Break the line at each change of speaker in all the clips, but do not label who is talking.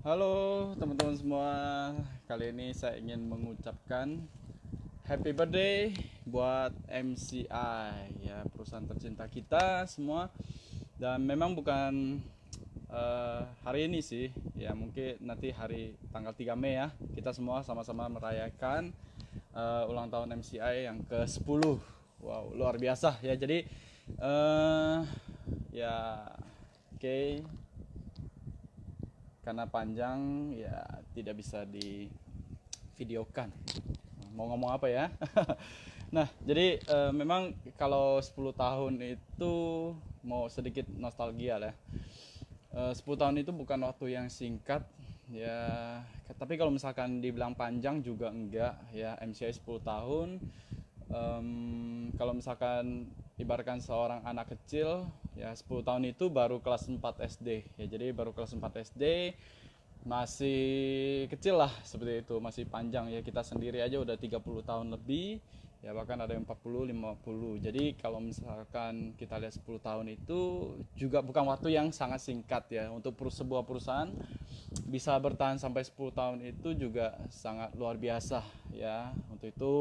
Halo teman-teman semua, kali ini saya ingin mengucapkan happy birthday buat MCI ya, perusahaan tercinta kita semua. Dan memang bukan hari ini sih, ya mungkin nanti hari tanggal 3 Mei ya, kita semua sama-sama merayakan ulang tahun MCI yang ke-10. Wow, luar biasa ya. Jadi uh, ya oke, karena panjang ya tidak bisa di videokan. Mau ngomong apa ya? Nah, jadi memang kalau 10 tahun itu mau sedikit nostalgia lah. 10 tahun itu bukan waktu yang singkat ya, tapi kalau misalkan dibilang panjang juga enggak ya. MCI 10 tahun, kalau misalkan ibaratkan seorang anak kecil ya, 10 tahun itu baru kelas 4 SD ya. Jadi baru kelas 4 SD, masih kecil lah seperti itu, masih panjang ya. Kita sendiri aja udah 30 tahun lebih ya, bahkan ada yang 40 50. Jadi kalau misalkan kita lihat 10 tahun itu juga bukan waktu yang sangat singkat ya. Untuk sebuah perusahaan bisa bertahan sampai 10 tahun itu juga sangat luar biasa ya. Untuk itu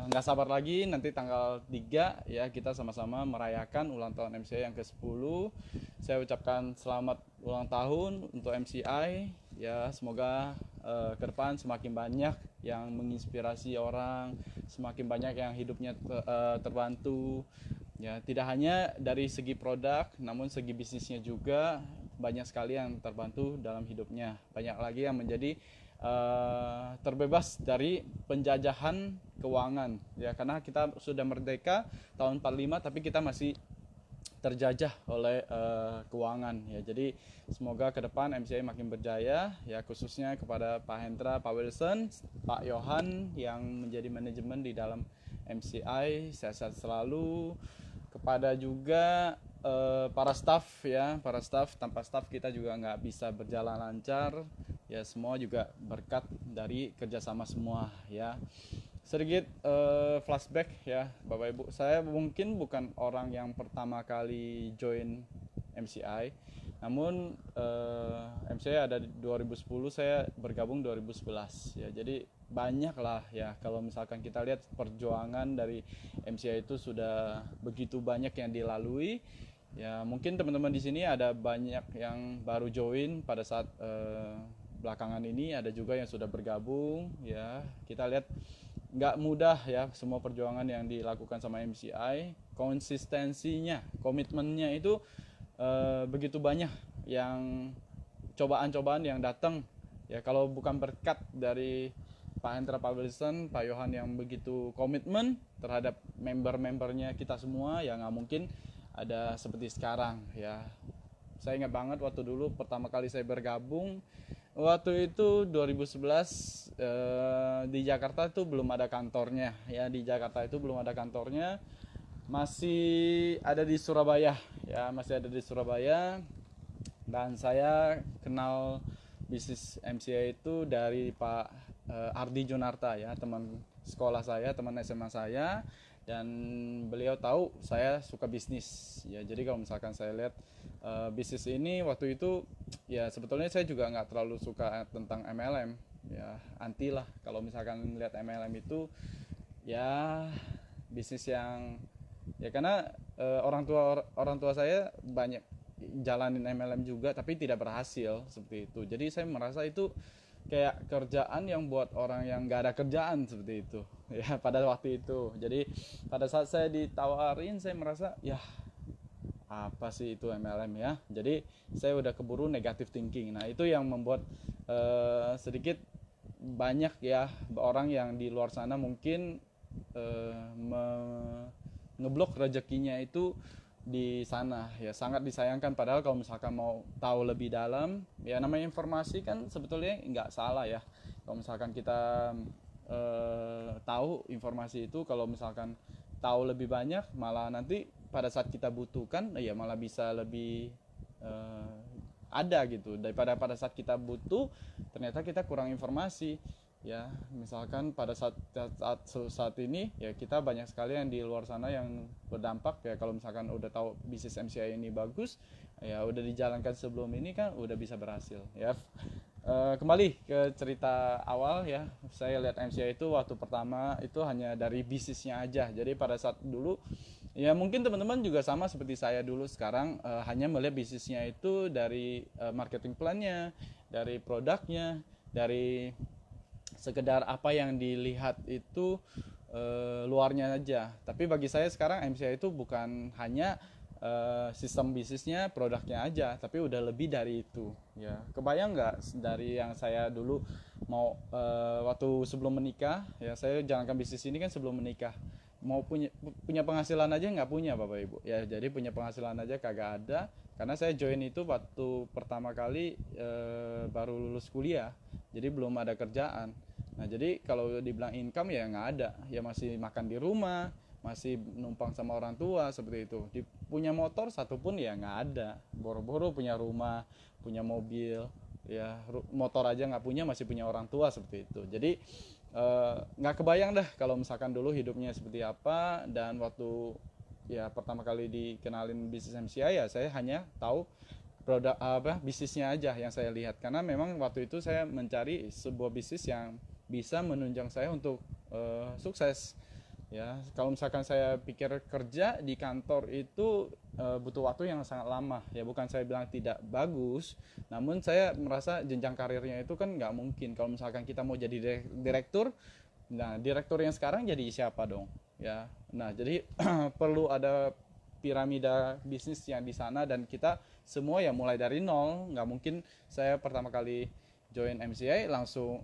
nggak sabar lagi nanti tanggal 3 ya, kita sama-sama merayakan ulang tahun MCI yang ke-10. Saya ucapkan selamat ulang tahun untuk MCI ya. Semoga ke depan semakin banyak yang menginspirasi orang, semakin banyak yang hidupnya terbantu ya, tidak hanya dari segi produk namun segi bisnisnya juga banyak sekali yang terbantu dalam hidupnya. Banyak lagi yang menjadi terbebas dari penjajahan keuangan ya, karena kita sudah merdeka tahun 45 tapi kita masih terjajah oleh keuangan ya. Jadi semoga ke depan MCI makin berjaya ya, khususnya kepada Pak Hendra, Pak Wilson, Pak Yohan yang menjadi manajemen di dalam MCI, sehat-sehat selalu. Kepada juga para staff ya, para staff, tanpa staff kita juga nggak bisa berjalan lancar ya. Semua juga berkat dari kerjasama semua ya. Sedikit flashback ya Bapak Ibu, saya mungkin bukan orang yang pertama kali join MCI, namun MCI ada di 2010, saya bergabung 2011 ya. Jadi banyak lah ya, kalau misalkan kita lihat perjuangan dari MCI itu sudah begitu banyak yang dilalui ya. Mungkin teman-teman di sini ada banyak yang baru join pada saat belakangan ini, ada juga yang sudah bergabung ya. Kita lihat nggak mudah ya semua perjuangan yang dilakukan sama MCI. Konsistensinya, komitmennya itu begitu banyak yang cobaan-cobaan yang datang ya. Kalau bukan berkat dari Pak Hendra, Pak Wilson, Pak Yohan yang begitu komitmen terhadap member-membernya kita semua ya, nggak mungkin ada seperti sekarang ya. Saya ingat banget waktu dulu pertama kali saya bergabung, waktu itu 2011, di Jakarta itu belum ada kantornya ya. Di Jakarta itu belum ada kantornya, masih ada di Surabaya ya, masih ada di Surabaya. Dan saya kenal bisnis MCA itu dari Pak Ardi Junarta ya, teman sekolah saya, teman SMA saya. Dan beliau tahu saya suka bisnis ya. Jadi kalau misalkan saya lihat bisnis ini waktu itu ya, sebetulnya saya juga nggak terlalu suka tentang MLM ya, anti lah kalau misalkan lihat MLM itu ya. Bisnis yang ya, karena orang tua saya banyak jalanin MLM juga tapi tidak berhasil seperti itu. Jadi saya merasa itu kayak kerjaan yang buat orang yang nggak ada kerjaan seperti itu ya pada waktu itu. Jadi pada saat saya ditawarin, saya merasa ya apa sih itu MLM ya. Jadi saya udah keburu negative thinking. Nah itu yang membuat sedikit banyak ya orang yang di luar sana mungkin ngeblok rezekinya itu di sana ya. Sangat disayangkan, padahal kalau misalkan mau tahu lebih dalam ya, namanya informasi kan sebetulnya nggak salah ya. Kalau misalkan kita tahu informasi itu, kalau misalkan tahu lebih banyak, malah nanti pada saat kita butuhkan ya malah bisa lebih ada gitu, daripada pada saat kita butuh ternyata kita kurang informasi Ya, misalkan pada saat ini ya kita banyak sekali yang di luar sana yang berdampak ya. Kalau misalkan udah tahu bisnis MCI ini bagus, ya udah dijalankan sebelum ini kan udah bisa berhasil ya. Kembali ke cerita awal ya, saya lihat MCI itu waktu pertama itu hanya dari bisnisnya aja. Jadi pada saat dulu ya mungkin teman-teman juga sama seperti saya dulu sekarang, hanya melihat bisnisnya itu dari marketing plan-nya, dari produknya, dari sekedar apa yang dilihat itu luarnya aja. Tapi bagi saya sekarang MCI itu bukan hanya sistem bisnisnya, produknya aja, tapi udah lebih dari itu. Ya, kebayang nggak dari yang saya dulu mau waktu sebelum menikah, ya saya jalankan bisnis ini kan sebelum menikah. Mau punya penghasilan aja nggak punya Bapak Ibu. Ya, jadi punya penghasilan aja kagak ada karena saya join itu waktu pertama kali baru lulus kuliah. Jadi belum ada kerjaan. Nah, jadi kalau dibilang income ya nggak ada, ya masih makan di rumah, masih numpang sama orang tua seperti itu. Punya motor satu pun ya nggak ada. Boro-boro punya rumah, punya mobil, ya motor aja nggak punya, masih punya orang tua seperti itu. Jadi nggak kebayang dah kalau misalkan dulu hidupnya seperti apa. Dan waktu ya pertama kali dikenalin bisnis MCI ya saya hanya tahu produk bisnisnya aja yang saya lihat, karena memang waktu itu saya mencari sebuah bisnis yang bisa menunjang saya untuk sukses ya. Kalau misalkan saya pikir kerja di kantor itu butuh waktu yang sangat lama ya, bukan saya bilang tidak bagus, namun saya merasa jenjang karirnya itu kan nggak mungkin. Kalau misalkan kita mau jadi direktur, nah direktur yang sekarang jadi siapa dong ya. Nah jadi perlu ada piramida bisnis yang di sana, dan kita semua ya mulai dari nol. Nggak mungkin saya pertama kali join MCI langsung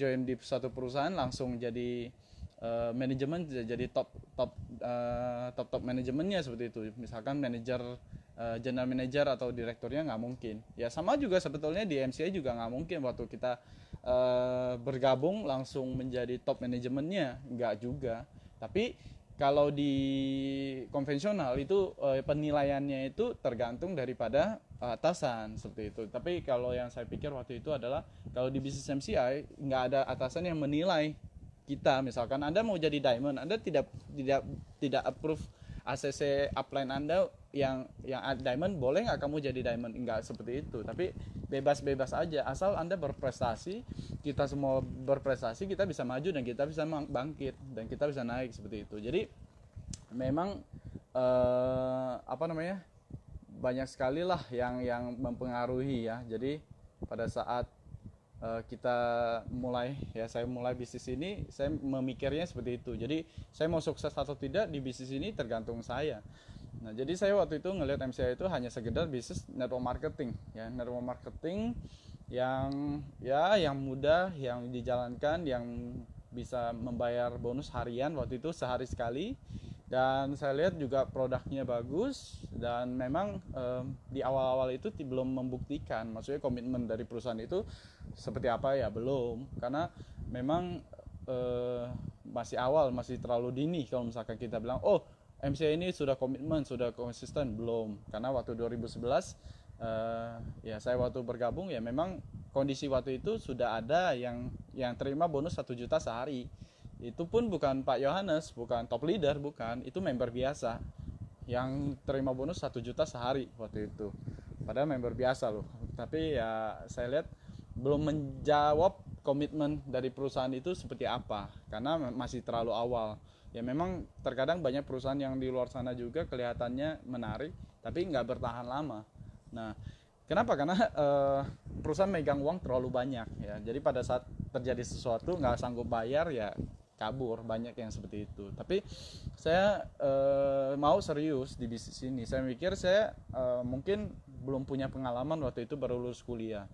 join di suatu perusahaan langsung jadi manajemen, jadi top manajemennya seperti itu. Misalkan manajer, general manager atau direkturnya, nggak mungkin. Ya sama juga sebetulnya di MCI juga nggak mungkin waktu kita bergabung langsung menjadi top manajemennya, nggak juga. Tapi kalau di konvensional itu penilaiannya itu tergantung daripada atasan seperti itu. Tapi kalau yang saya pikir waktu itu adalah kalau di bisnis MCI nggak ada atasan yang menilai kita. Misalkan Anda mau jadi diamond, Anda tidak approve ACC upline Anda yang diamond, boleh nggak kamu jadi diamond? Nggak seperti itu. Tapi bebas-bebas aja, asal Anda berprestasi, kita semua berprestasi, kita bisa maju dan kita bisa bangkit dan kita bisa naik seperti itu. Jadi memang banyak sekali lah yang mempengaruhi ya. Jadi pada saat kita saya mulai bisnis ini, saya memikirnya seperti itu. Jadi saya mau sukses atau tidak di bisnis ini tergantung saya. Nah, jadi saya waktu itu ngelihat MCI itu hanya sekedar bisnis network marketing ya, network marketing yang mudah, yang dijalankan, yang bisa membayar bonus harian waktu itu sehari sekali. Dan saya lihat juga produknya bagus, dan memang di awal-awal itu belum membuktikan, maksudnya komitmen dari perusahaan itu seperti apa ya, belum, karena memang masih awal, masih terlalu dini kalau misalkan kita bilang oh MCI ini sudah komitmen, sudah konsisten, belum. Karena waktu 2011 ya saya waktu bergabung ya memang kondisi waktu itu sudah ada yang terima bonus 1 juta sehari. Itu pun bukan Pak Yohanes, bukan top leader, bukan, itu member biasa yang terima bonus 1 juta sehari waktu itu, padahal member biasa loh. Tapi ya saya lihat belum menjawab komitmen dari perusahaan itu seperti apa, karena masih terlalu awal ya. Memang terkadang banyak perusahaan yang di luar sana juga kelihatannya menarik tapi nggak bertahan lama. Nah kenapa? Karena perusahaan megang uang terlalu banyak ya, jadi pada saat terjadi sesuatu nggak sanggup bayar ya kabur, banyak yang seperti itu. Tapi saya mau serius di bisnis ini. Saya mikir saya mungkin belum punya pengalaman, waktu itu baru lulus kuliah.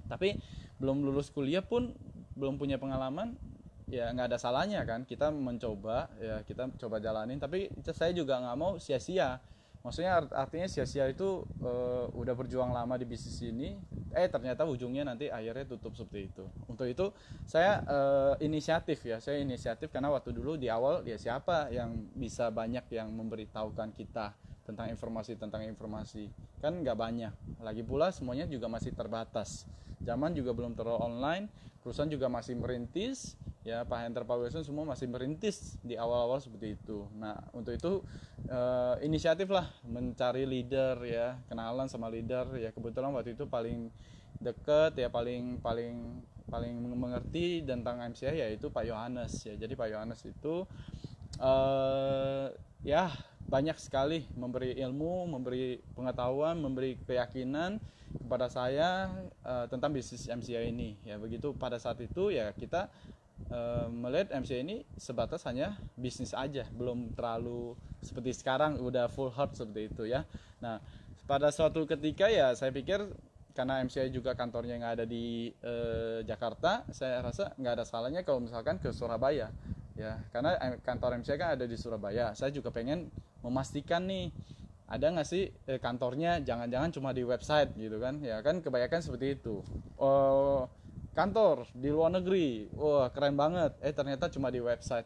Tapi belum lulus kuliah pun belum punya pengalaman, ya nggak ada salahnya kan kita mencoba, ya kita coba jalanin. Tapi saya juga nggak mau sia-sia. Maksudnya artinya sia-sia itu udah berjuang lama di bisnis ini, ternyata ujungnya nanti akhirnya tutup seperti itu. Untuk itu saya inisiatif karena waktu dulu di awal ya siapa yang bisa banyak yang memberitahukan kita tentang informasi kan nggak banyak, lagi pula semuanya juga masih terbatas, zaman juga belum terlalu online, perusahaan juga masih merintis ya, Pak Hendra, Pak Wilson semua masih merintis di awal-awal seperti itu. Nah untuk itu inisiatif lah mencari leader ya, kenalan sama leader ya, kebetulan waktu itu paling deket ya, paling mengerti tentang MCI yaitu Pak Yohanes ya. Jadi Pak Yohanes itu ya banyak sekali memberi ilmu, memberi pengetahuan, memberi keyakinan kepada saya tentang bisnis MCI ini ya. Begitu pada saat itu ya kita melihat MCI ini sebatas hanya bisnis aja, belum terlalu seperti sekarang udah full heart seperti itu ya. Nah pada suatu ketika ya saya pikir karena MCI juga kantornya nggak ada di Jakarta, saya rasa nggak ada salahnya kalau misalkan ke Surabaya ya, karena kantor MCI kan ada di Surabaya. Saya juga pengen memastikan nih ada nggak sih kantornya, jangan-jangan cuma di website gitu kan ya, kan kebanyakan seperti itu. Kantor di luar negeri, wah keren banget, ternyata cuma di website,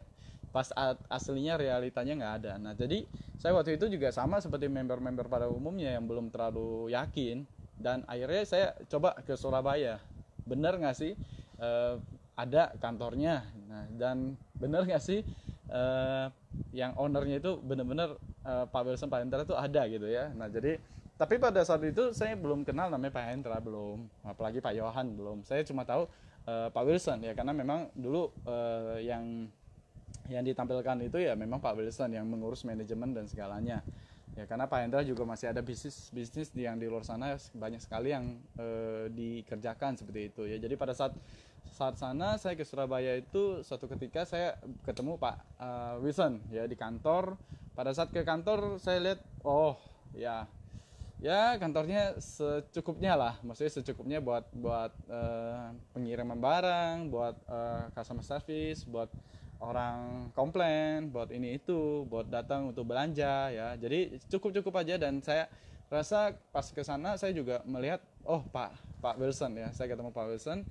pas aslinya realitanya nggak ada. Nah jadi saya waktu itu juga sama seperti member-member pada umumnya yang belum terlalu yakin, dan akhirnya saya coba ke Surabaya, bener nggak sih ada kantornya, nah, dan bener nggak sih yang ownernya itu bener-bener Pak Wilson, Pak Hendra itu ada gitu ya. Nah jadi tapi pada saat itu saya belum kenal namanya Pak Hendra, belum, apalagi Pak Yohan belum. Saya cuma tahu Pak Wilson ya, karena memang dulu yang ditampilkan itu ya memang Pak Wilson yang mengurus manajemen dan segalanya ya, karena Pak Hendra juga masih ada bisnis yang di luar sana banyak sekali yang dikerjakan seperti itu ya. Jadi pada saat sana saya ke Surabaya itu suatu ketika saya ketemu Pak Wilson ya di kantor. Pada saat ke kantor saya lihat, oh ya kantornya secukupnya lah, maksudnya secukupnya buat pengiriman barang, buat customer service, buat orang komplain, buat ini itu, buat datang untuk belanja ya. Jadi cukup aja, dan saya rasa pas ke sana saya juga melihat, oh Pak Wilson ya, saya ketemu Pak Wilson.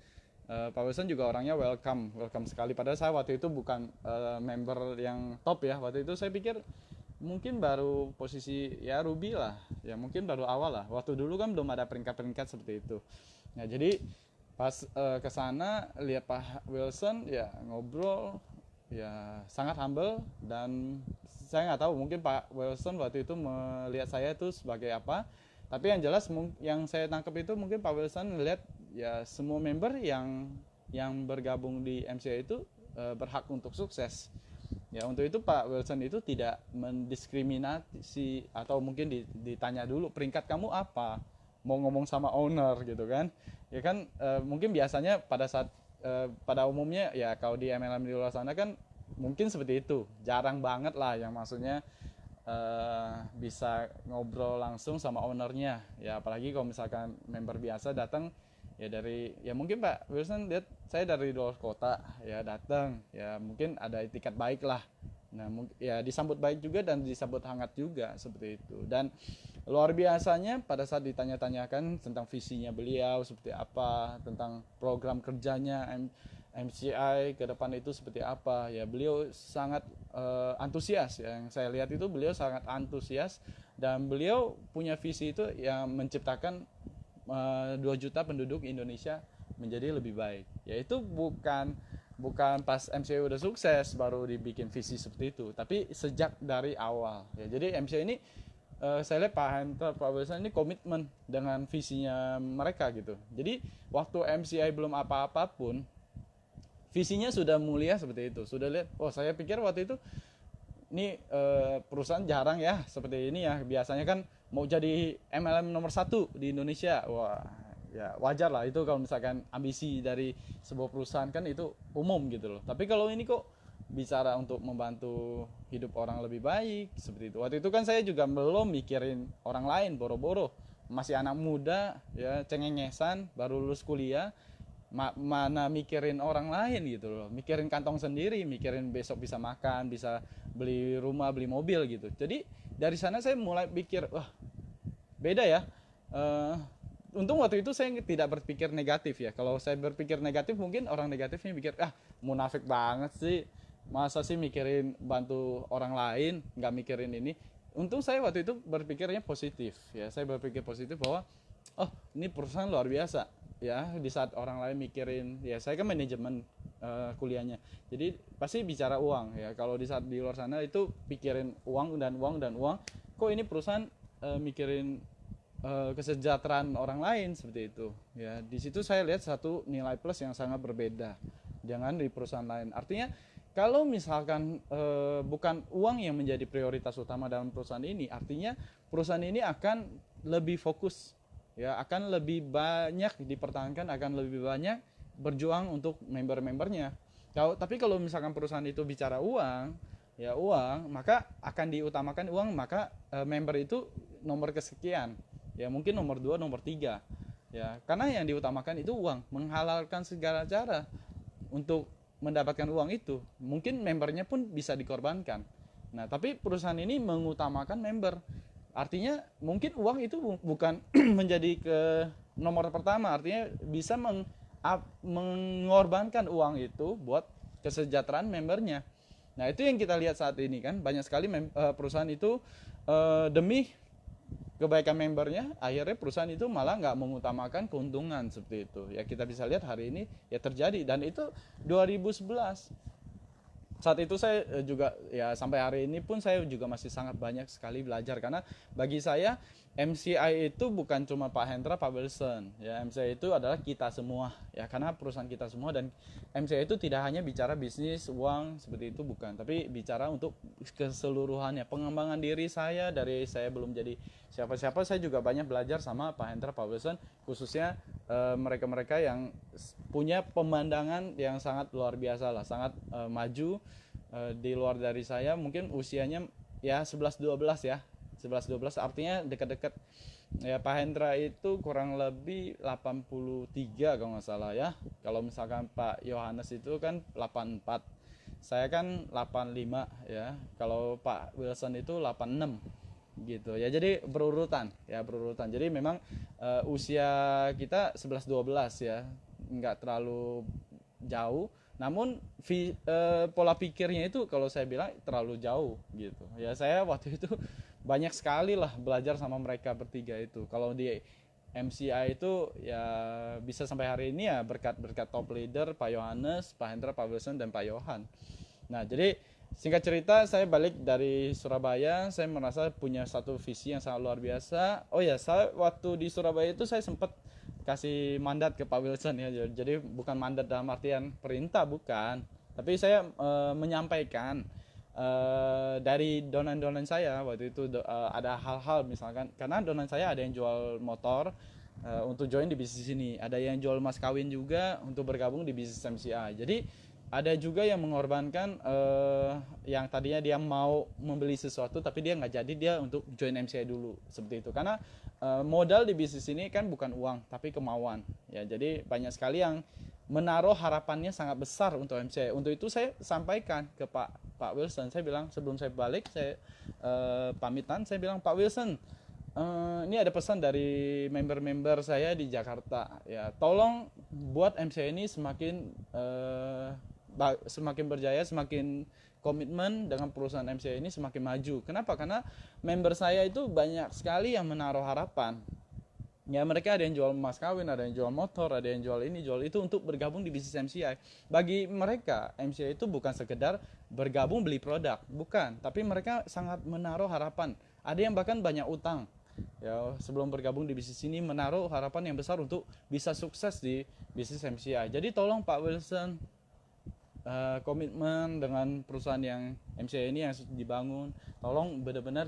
Pak Wilson juga orangnya welcome sekali. Padahal saya waktu itu bukan member yang top ya. Waktu itu saya pikir mungkin baru posisi ya Ruby lah ya, mungkin baru awal lah, waktu dulu kan belum ada peringkat seperti itu. Nah jadi pas ke sana lihat Pak Wilson ya, ngobrol ya, sangat humble, dan saya nggak tahu mungkin Pak Wilson waktu itu melihat saya itu sebagai apa, tapi yang jelas yang saya tangkap itu mungkin Pak Wilson melihat ya semua member yang bergabung di MCI itu berhak untuk sukses. Ya untuk itu Pak Wilson itu tidak mendiskriminasi, atau mungkin ditanya dulu peringkat kamu apa, mau ngomong sama owner gitu kan ya kan. Mungkin biasanya pada saat pada umumnya ya kalau di MLM di luar sana kan mungkin seperti itu, jarang banget lah yang maksudnya bisa ngobrol langsung sama ownernya ya, apalagi kalau misalkan member biasa datang ya mungkin Pak Wilson lihat saya dari luar kota ya datang ya, mungkin ada etiket baik lah. Nah ya disambut baik juga dan disambut hangat juga seperti itu. Dan luar biasanya pada saat ditanya-tanyakan tentang visinya beliau seperti apa, tentang program kerjanya MCI ke depan itu seperti apa ya, beliau sangat antusias ya. Yang saya lihat itu beliau sangat antusias, dan beliau punya visi itu yang menciptakan 2 juta penduduk Indonesia menjadi lebih baik. Yaitu bukan pas MCI udah sukses baru dibikin visi seperti itu, tapi sejak dari awal ya. Jadi MCI ini saya lihat Pak Hendra, Pak Wilson ini komitmen dengan visinya mereka gitu. Jadi waktu MCI belum apa-apa pun visinya sudah mulia seperti itu. Sudah lihat, oh saya pikir waktu itu ini perusahaan jarang ya seperti ini ya. Biasanya kan mau jadi MLM nomor 1 di Indonesia, wah ya wajar lah itu kalau misalkan ambisi dari sebuah perusahaan kan itu umum gitu loh. Tapi kalau ini kok bicara untuk membantu hidup orang lebih baik seperti itu. Waktu itu kan saya juga belum mikirin orang lain, boro-boro masih anak muda ya, cengengesan, baru lulus kuliah, mana mikirin orang lain gitu loh, mikirin kantong sendiri, mikirin besok bisa makan, bisa beli rumah, beli mobil gitu. Jadi dari sana saya mulai pikir, wah beda ya. Untung waktu itu saya tidak berpikir negatif ya. Kalau saya berpikir negatif mungkin orang negatifnya pikir, munafik banget sih, masa sih mikirin bantu orang lain, nggak mikirin ini. untung saya waktu itu berpikirnya positif ya, saya berpikir positif bahwa oh ini perusahaan luar biasa ya. Di saat orang lain mikirin, ya saya kan manajemen kuliahnya, jadi pasti bicara uang ya. Kalau di saat di luar sana itu pikirin uang dan uang dan uang, kok ini perusahaan mikirin kesejahteraan orang lain seperti itu ya. Di situ saya lihat satu nilai plus yang sangat berbeda dengan di perusahaan lain. Artinya kalau misalkan bukan uang yang menjadi prioritas utama dalam perusahaan ini, artinya perusahaan ini akan lebih fokus ya, akan lebih banyak dipertahankan, akan lebih banyak berjuang untuk member-membernya. Tapi kalau misalkan perusahaan itu bicara uang ya, uang, maka akan diutamakan uang, maka member itu nomor kesekian ya, mungkin nomor 2, nomor 3 ya, karena yang diutamakan itu uang, menghalalkan segala cara untuk mendapatkan uang itu. Mungkin membernya pun bisa dikorbankan. Nah, tapi perusahaan ini mengutamakan member. Artinya mungkin uang itu bukan menjadi ke nomor pertama, artinya bisa mengorbankan uang itu buat kesejahteraan membernya. Nah, itu yang kita lihat saat ini kan, banyak sekali perusahaan itu demi kebaikan membernya, akhirnya perusahaan itu malah nggak mengutamakan keuntungan seperti itu ya. Kita bisa lihat hari ini ya terjadi, dan itu 2011. Saat itu saya juga ya, sampai hari ini pun saya juga masih sangat banyak sekali belajar, karena bagi saya MCI itu bukan cuma Pak Hendra, Pak Wilson ya. MCI itu adalah kita semua ya, karena perusahaan kita semua. Dan MCI itu tidak hanya bicara bisnis, uang seperti itu, bukan, tapi bicara untuk keseluruhannya, pengembangan diri saya. Dari saya belum jadi siapa-siapa, saya juga banyak belajar sama Pak Hendra, Pak Wilson, khususnya mereka-mereka yang punya pemandangan yang sangat luar biasa lah, sangat maju di luar dari saya. Mungkin usianya ya 11-12 ya, 11-12, artinya dekat-dekat ya. Pak Hendra itu kurang lebih 83 kalau nggak salah ya. Kalau misalkan Pak Yohanes itu kan 84, saya kan 85 ya. Kalau Pak Wilson itu 86 gitu ya. Jadi berurutan ya, berurutan. Jadi memang usia kita 11-12 ya, nggak terlalu jauh, namun pola pikirnya itu kalau saya bilang terlalu jauh gitu ya. Saya waktu itu banyak sekali lah belajar sama mereka bertiga itu. Kalau di MCI itu ya bisa sampai hari ini ya berkat top leader Pak Yohanes, Pak Hendra, Pak Wilson, dan Pak Yohan. Nah, jadi singkat cerita, saya balik dari Surabaya, saya merasa punya satu visi yang sangat luar biasa. Oh ya, saya waktu di Surabaya itu saya sempat kasih mandat ke Pak Wilson ya. Jadi bukan mandat dalam artian perintah, bukan, tapi saya menyampaikan dari donan-donan saya waktu itu. Ada hal-hal misalkan, karena donan saya ada yang jual motor untuk join di bisnis ini, ada yang jual mas kawin juga untuk bergabung di bisnis MCI. Jadi ada juga yang mengorbankan yang tadinya dia mau membeli sesuatu tapi dia nggak jadi, dia untuk join MCI dulu seperti itu. Karena modal di bisnis ini kan bukan uang tapi kemauan ya. Jadi banyak sekali yang menaruh harapannya sangat besar untuk MCI. Untuk itu saya sampaikan ke Pak Wilson, saya bilang sebelum saya balik, saya pamitan, saya bilang, Pak Wilson, ini ada pesan dari member-member saya di Jakarta ya, tolong buat MCI ini semakin berjaya, semakin komitmen dengan perusahaan MCI ini semakin maju. Kenapa? Karena member saya itu banyak sekali yang menaruh harapan ya. Mereka ada yang jual emas kawin, ada yang jual motor, ada yang jual ini, jual itu untuk bergabung di bisnis MCI. Bagi mereka MCI itu bukan sekedar bergabung beli produk, bukan, tapi mereka sangat menaruh harapan. Ada yang bahkan banyak utang ya, sebelum bergabung di bisnis ini menaruh harapan yang besar untuk bisa sukses di bisnis MCI. Jadi tolong Pak Wilson, komitmen dengan perusahaan yang MCI ini yang dibangun, tolong benar-benar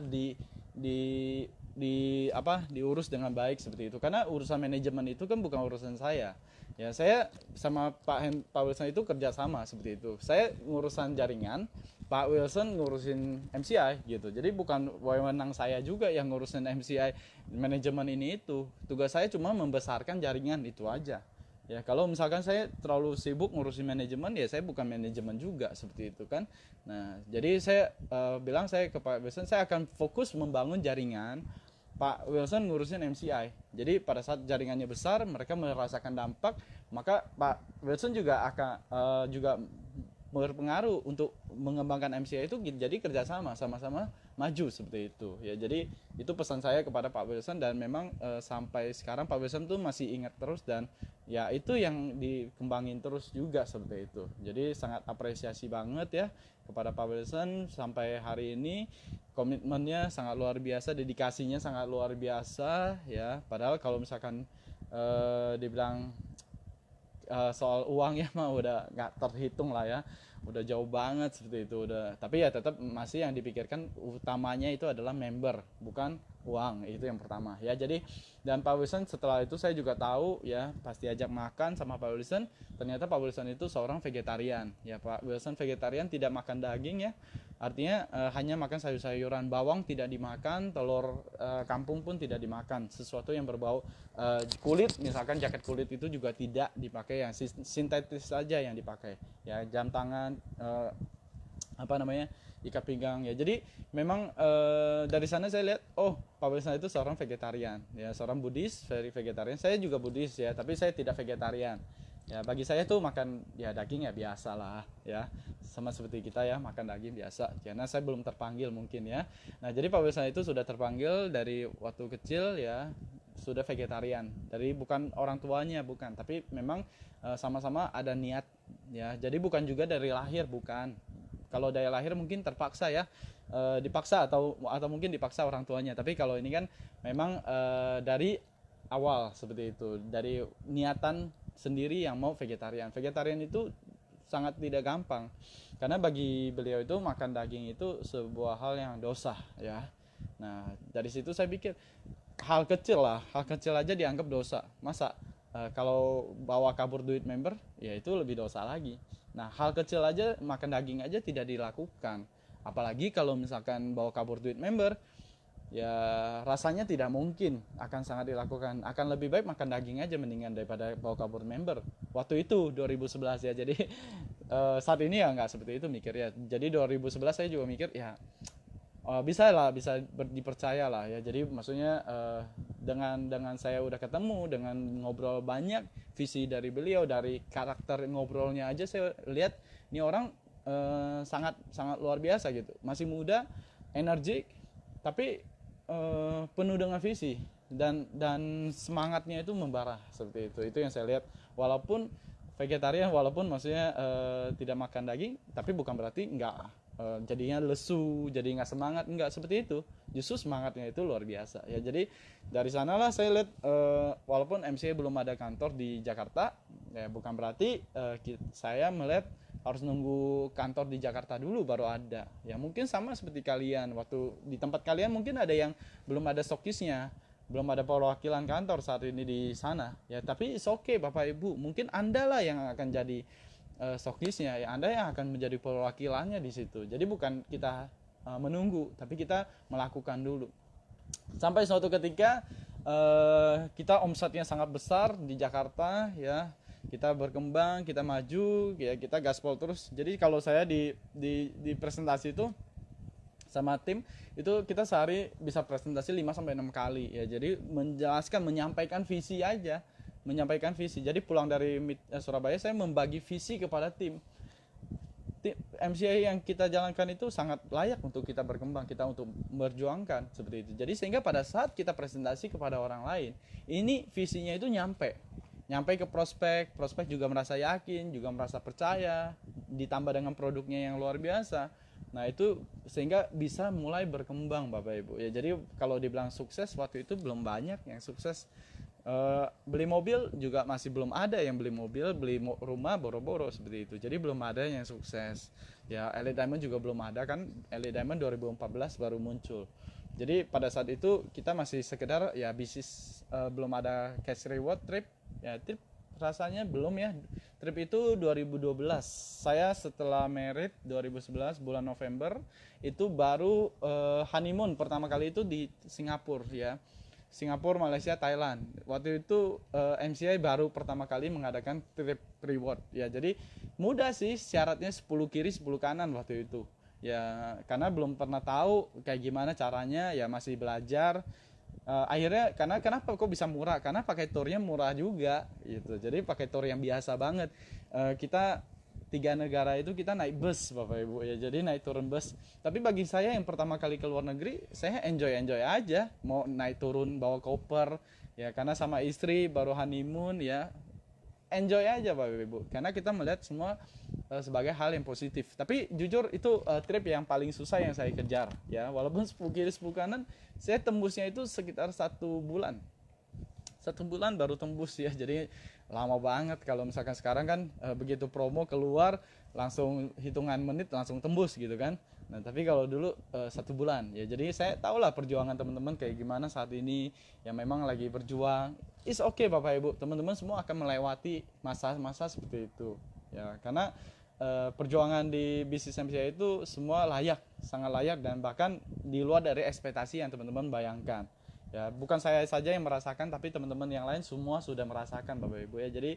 diurus dengan baik seperti itu. Karena urusan manajemen itu kan bukan urusan saya ya. Saya sama Pak Wilson itu kerja sama seperti itu. Saya ngurusan jaringan, Pak Wilson ngurusin MCI gitu. Jadi bukan wewenang saya juga yang ngurusin MCI manajemen ini itu. Tugas saya cuma membesarkan jaringan itu aja ya. Kalau misalkan saya terlalu sibuk ngurusin manajemen ya, saya bukan manajemen juga seperti itu kan. Nah, jadi saya bilang saya ke Pak Wilson, saya akan fokus membangun jaringan, Pak Wilson ngurusin MCI. Jadi pada saat jaringannya besar, mereka merasakan dampak, maka Pak Wilson juga akan juga berpengaruh untuk mengembangkan MCI itu. Jadi kerjasama, sama-sama maju seperti itu ya. Jadi itu pesan saya kepada Pak Wilson, dan memang sampai sekarang Pak Wilson tuh masih ingat terus, dan ya itu yang dikembangin terus juga seperti itu. Jadi sangat apresiasi banget ya kepada Pak Wilson sampai hari ini. Komitmennya sangat luar biasa, dedikasinya sangat luar biasa ya. Padahal kalau misalkan dibilang soal uang ya mah udah nggak terhitung lah ya, udah jauh banget seperti itu udah. Tapi ya tetap masih yang dipikirkan utamanya itu adalah member, bukan uang, itu yang pertama ya. Jadi dan Pak Wilson setelah itu saya juga tahu ya, pasti ajak makan sama Pak Wilson. Ternyata Pak Wilson itu seorang vegetarian ya. Pak Wilson vegetarian, tidak makan daging ya, artinya hanya makan sayur-sayuran, bawang tidak dimakan, telur kampung pun tidak dimakan, sesuatu yang berbau kulit, misalkan jaket kulit itu juga tidak dipakai, yang sintetis saja yang dipakai ya, jam tangan ikat pinggang ya. Jadi memang dari sana saya lihat, oh Pak Wilson itu seorang vegetarian ya, seorang Buddhis, vegetarian. Saya juga Buddhis ya, tapi saya tidak vegetarian ya. Bagi saya tuh makan ya daging ya biasa lah ya, sama seperti kita ya, makan daging biasa, karena saya belum terpanggil mungkin ya. Nah jadi Pak Wilson itu sudah terpanggil dari waktu kecil ya, sudah vegetarian, dari bukan orang tuanya, bukan, tapi memang sama-sama ada niat ya. Jadi bukan juga dari lahir, bukan. Kalau dari lahir mungkin terpaksa ya, dipaksa atau mungkin dipaksa orang tuanya. Tapi kalau ini kan memang dari awal seperti itu, dari niatan sendiri yang mau vegetarian. Vegetarian itu sangat tidak gampang, karena bagi beliau itu makan daging itu sebuah hal yang dosa ya. Nah dari situ saya pikir hal kecil aja dianggap dosa. Masa kalau bawa kabur duit member ya itu lebih dosa lagi. Nah hal kecil aja, makan daging aja tidak dilakukan, apalagi kalau misalkan bawa kabur duit member ya, rasanya tidak mungkin akan sangat dilakukan. Akan lebih baik makan daging aja mendingan daripada bawa kabur member. Waktu itu 2011 ya. Jadi saat ini ya nggak seperti itu mikir ya. Jadi 2011 saya juga mikir ya bisa dipercaya lah ya. Jadi maksudnya dengan saya udah ketemu, dengan ngobrol banyak, visi dari beliau, dari karakter ngobrolnya aja saya lihat ini orang sangat luar biasa gitu. Masih muda, energik, tapi penuh dengan visi dan semangatnya itu membara seperti itu yang saya lihat. Walaupun vegetarian, walaupun maksudnya tidak makan daging, tapi bukan berarti nggak jadinya lesu, jadi nggak semangat, nggak seperti itu. Justru semangatnya itu luar biasa ya. Jadi dari sanalah saya lihat walaupun MCA belum ada kantor di Jakarta ya, bukan berarti saya melihat harus nunggu kantor di Jakarta dulu baru ada ya. Mungkin sama seperti kalian, waktu di tempat kalian mungkin ada yang belum ada stokisnya, belum ada perwakilan kantor saat ini di sana ya. Tapi it's okay Bapak Ibu, mungkin Anda lah yang akan jadi stokisnya ya, Anda yang akan menjadi perwakilannya di situ. Jadi bukan kita menunggu, tapi kita melakukan dulu sampai suatu ketika kita omsetnya sangat besar di Jakarta ya, kita berkembang, kita maju ya, kita gaspol terus. Jadi kalau saya di presentasi itu sama tim itu, kita sehari bisa presentasi 5-6 kali ya. Jadi menyampaikan visi aja, menyampaikan visi. Jadi pulang dari Surabaya saya membagi visi kepada tim MCA yang kita jalankan itu sangat layak untuk kita berkembang, kita untuk berjuangkan seperti itu. Jadi sehingga pada saat kita presentasi kepada orang lain, ini visinya itu nyampe ke prospek juga merasa yakin, juga merasa percaya, ditambah dengan produknya yang luar biasa. Nah itu sehingga bisa mulai berkembang Bapak Ibu ya. Jadi kalau dibilang sukses, waktu itu belum banyak yang sukses. Beli mobil juga masih belum ada yang beli mobil, beli rumah boro-boro seperti itu. Jadi belum ada yang sukses ya. Elite Diamond juga belum ada kan, Elite Diamond 2014 baru muncul. Jadi pada saat itu kita masih sekedar ya bisnis, belum ada cash reward trip ya. Trip rasanya belum ya. Trip itu 2012, saya setelah merit 2011 bulan November itu baru honeymoon pertama kali itu di Singapura ya. Singapura, Malaysia, Thailand. Waktu itu MCI baru pertama kali mengadakan trip reward ya. Jadi mudah sih, syaratnya 10 kiri 10 kanan waktu itu ya, karena belum pernah tahu kayak gimana caranya ya, masih belajar. Akhirnya kenapa kok bisa murah, karena pakai tournya murah juga gitu. Jadi pakai tour yang biasa banget, kita 3 negara itu kita naik bus Bapak Ibu ya, jadi naik turun bus. Tapi bagi saya yang pertama kali ke luar negeri, saya enjoy aja, mau naik turun bawa koper ya, karena sama istri baru honeymoon ya, enjoy aja Bapak Ibu, karena kita melihat semua sebagai hal yang positif. Tapi jujur itu trip yang paling susah yang saya kejar ya, walaupun 10 kiri 10 kanan, saya tembusnya itu sekitar 1 bulan baru tembus ya, jadi lama banget. Kalau misalkan sekarang kan begitu promo keluar langsung hitungan menit langsung tembus gitu kan. Nah tapi kalau dulu 1 bulan ya, jadi saya tahu lah perjuangan teman-teman kayak gimana saat ini yang memang lagi berjuang. It's okay Bapak Ibu, teman-teman semua akan melewati masa-masa seperti itu ya, karena perjuangan di bisnis MCA itu semua sangat layak, dan bahkan di luar dari ekspektasi yang teman-teman bayangkan ya. Bukan saya saja yang merasakan, tapi teman-teman yang lain semua sudah merasakan Bapak Ibu ya. Jadi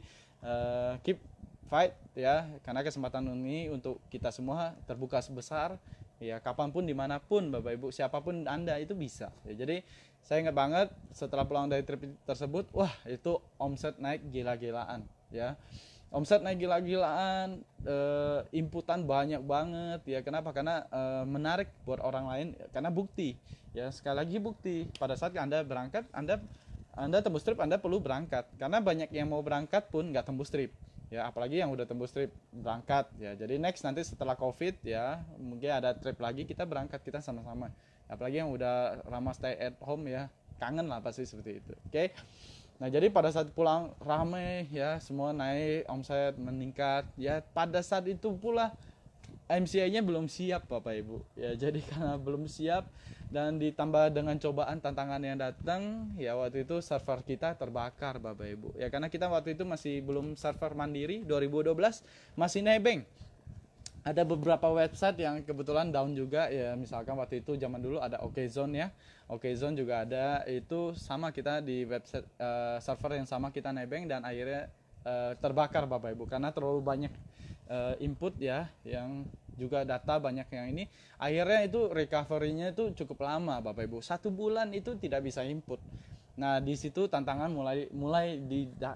keep fight ya, karena kesempatan ini untuk kita semua terbuka sebesar ya, kapanpun dimanapun Bapak Ibu, siapapun Anda itu bisa ya. Jadi saya ingat banget setelah pulang dari trip tersebut, wah itu omset naik gila-gilaan ya, omset naik gila-gilaan, inputan banyak banget ya. Kenapa? Karena menarik buat orang lain, karena bukti ya, sekali lagi bukti pada saat Anda berangkat, Anda tembus trip, Anda perlu berangkat, karena banyak yang mau berangkat pun nggak tembus trip ya, apalagi yang udah tembus trip berangkat ya. Jadi next nanti setelah covid ya, mungkin ada trip lagi, kita berangkat, kita sama-sama, apalagi yang udah lama stay at home ya, kangen lah pasti seperti itu. Oke. Nah jadi pada saat pulang rame ya, semua naik, omset meningkat ya. Pada saat itu pula MCA-nya belum siap Bapak Ibu ya, jadi karena belum siap dan ditambah dengan cobaan tantangan yang datang ya, waktu itu server kita terbakar Bapak Ibu ya, karena kita waktu itu masih belum server mandiri, 2012 masih nebeng. Ada beberapa website yang kebetulan down juga ya, misalkan waktu itu zaman dulu ada OKZone ya, OKZone juga ada, itu sama kita di website server yang sama kita nebeng, dan akhirnya terbakar Bapak Ibu karena terlalu banyak input ya, yang juga data banyak yang ini, akhirnya itu recovery-nya itu cukup lama Bapak Ibu, 1 bulan itu tidak bisa input. Nah di situ tantangan mulai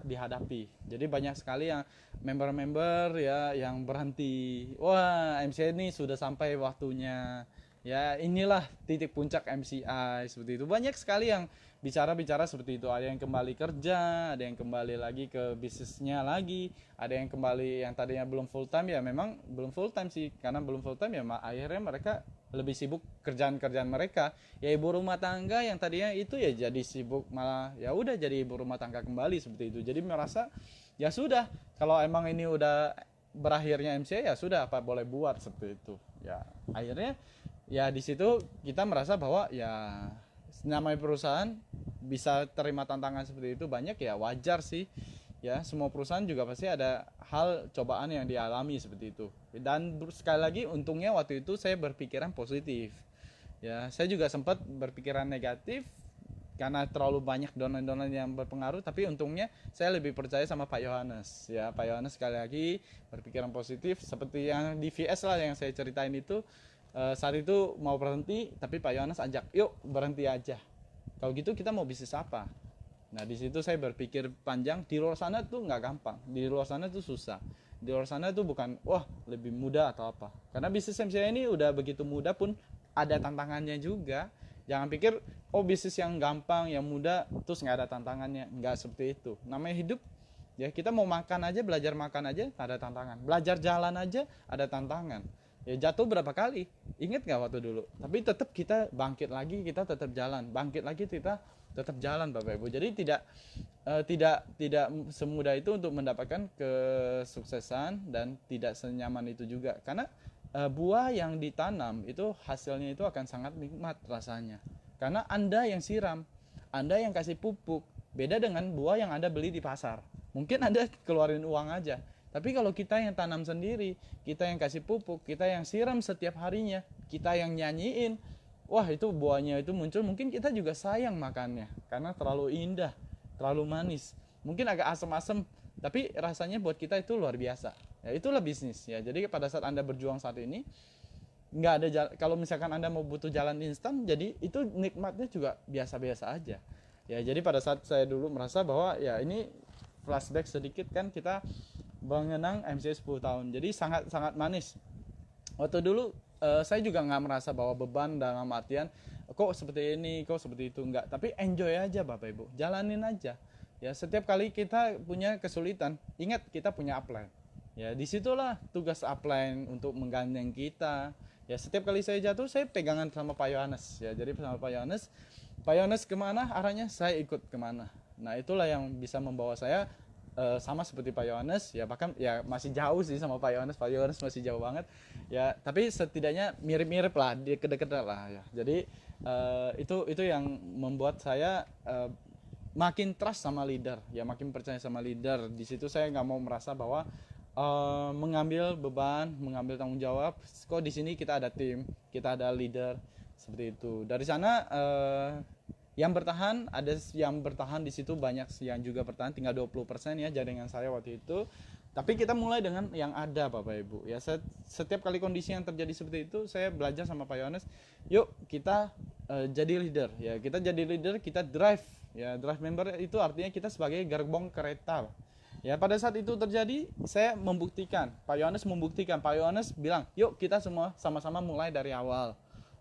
dihadapi. Jadi banyak sekali yang member-member ya yang berhenti. Wah MCI ini sudah sampai waktunya. Ya inilah titik puncak MCI seperti itu. Banyak sekali yang bicara seperti itu. Ada yang kembali kerja, ada yang kembali lagi ke bisnisnya lagi, ada yang kembali yang tadinya belum full time ya, memang belum full time sih, karena belum full time ya akhirnya mereka lebih sibuk kerjaan mereka ya. Ibu rumah tangga yang tadinya itu ya jadi sibuk, malah ya udah jadi ibu rumah tangga kembali seperti itu. Jadi merasa ya sudah, kalau emang ini udah berakhirnya MCA ya sudah, apa boleh buat seperti itu ya. Akhirnya ya di situ kita merasa bahwa ya namanya perusahaan bisa terima tantangan seperti itu banyak ya, wajar sih ya. Semua perusahaan juga pasti ada hal cobaan yang dialami seperti itu. Dan sekali lagi untungnya waktu itu saya berpikiran positif ya. Saya juga sempat berpikiran negatif karena terlalu banyak downline yang berpengaruh, tapi untungnya saya lebih percaya sama Pak Yohanes ya. Pak Yohanes sekali lagi berpikiran positif, seperti yang di VS lah yang saya ceritain itu. Saat itu mau berhenti, tapi Pak Yohanes ajak, yuk berhenti aja, kalau gitu kita mau bisnis apa. Nah di situ saya berpikir panjang. Di luar sana tuh nggak gampang, di luar sana tuh susah, di luar sana tuh bukan wah lebih mudah atau apa, karena bisnis MCA ini udah begitu mudah pun ada tantangannya juga. Jangan pikir oh bisnis yang gampang yang mudah terus nggak ada tantangannya, nggak seperti itu. Namanya hidup ya, kita mau makan aja, belajar makan aja ada tantangan, belajar jalan aja ada tantangan ya. Jatuh berapa kali, inget nggak waktu dulu, tapi tetap kita bangkit lagi, kita tetap jalan, bangkit lagi kita tetap jalan Bapak Ibu. Jadi tidak semudah itu untuk mendapatkan kesuksesan, dan tidak senyaman itu juga, karena buah yang ditanam itu hasilnya itu akan sangat nikmat rasanya, karena Anda yang siram, Anda yang kasih pupuk. Beda dengan buah yang Anda beli di pasar, mungkin Anda keluarin uang aja. Tapi kalau kita yang tanam sendiri, kita yang kasih pupuk, kita yang siram setiap harinya, kita yang nyanyiin, wah itu buahnya itu muncul. Mungkin kita juga sayang makannya karena terlalu indah, terlalu manis, mungkin agak asam-asam, tapi rasanya buat kita itu luar biasa ya. Itulah bisnis ya. Jadi pada saat Anda berjuang saat ini, nggak ada kalau misalkan Anda mau butuh jalan instan, jadi itu nikmatnya juga biasa-biasa aja ya. Jadi pada saat saya dulu merasa bahwa ya ini flashback sedikit kan, kita mengenang MCA 10 tahun. Jadi sangat sangat manis. Waktu dulu saya juga nggak merasa bahwa beban dalam artian kok seperti ini, kok seperti itu, enggak. Tapi enjoy aja Bapak Ibu, jalanin aja. Ya setiap kali kita punya kesulitan, ingat kita punya upline. Ya disitulah tugas upline untuk menggandeng kita. Ya setiap kali saya jatuh, saya pegangan sama Pak Yohanes. Ya jadi sama Pak Yohanes kemana arahnya, saya ikut kemana. Nah itulah yang bisa membawa saya sama seperti Pak Yohanes, ya bahkan ya masih jauh sih sama Pak Yohanes masih jauh banget ya, tapi setidaknya mirip-mirip lah, deket-deket lah ya. Jadi itu yang membuat saya makin trust sama leader, ya makin percaya sama leader. Di situ saya nggak mau merasa bahwa mengambil beban, mengambil tanggung jawab. Kok di sini kita ada tim, kita ada leader, seperti itu. Dari sana yang bertahan, ada yang bertahan di situ, banyak yang juga bertahan, tinggal 20% ya jaringan saya waktu itu. Tapi kita mulai dengan yang ada Bapak Ibu. Ya setiap kali kondisi yang terjadi seperti itu, saya belajar sama Pak Yohanes, yuk kita jadi leader. Ya kita jadi leader, kita drive. Ya drive member itu artinya kita sebagai gerbong kereta. Ya pada saat itu terjadi, saya membuktikan, Pak Yohanes membuktikan, Pak Yohanes bilang, yuk kita semua sama-sama mulai dari awal.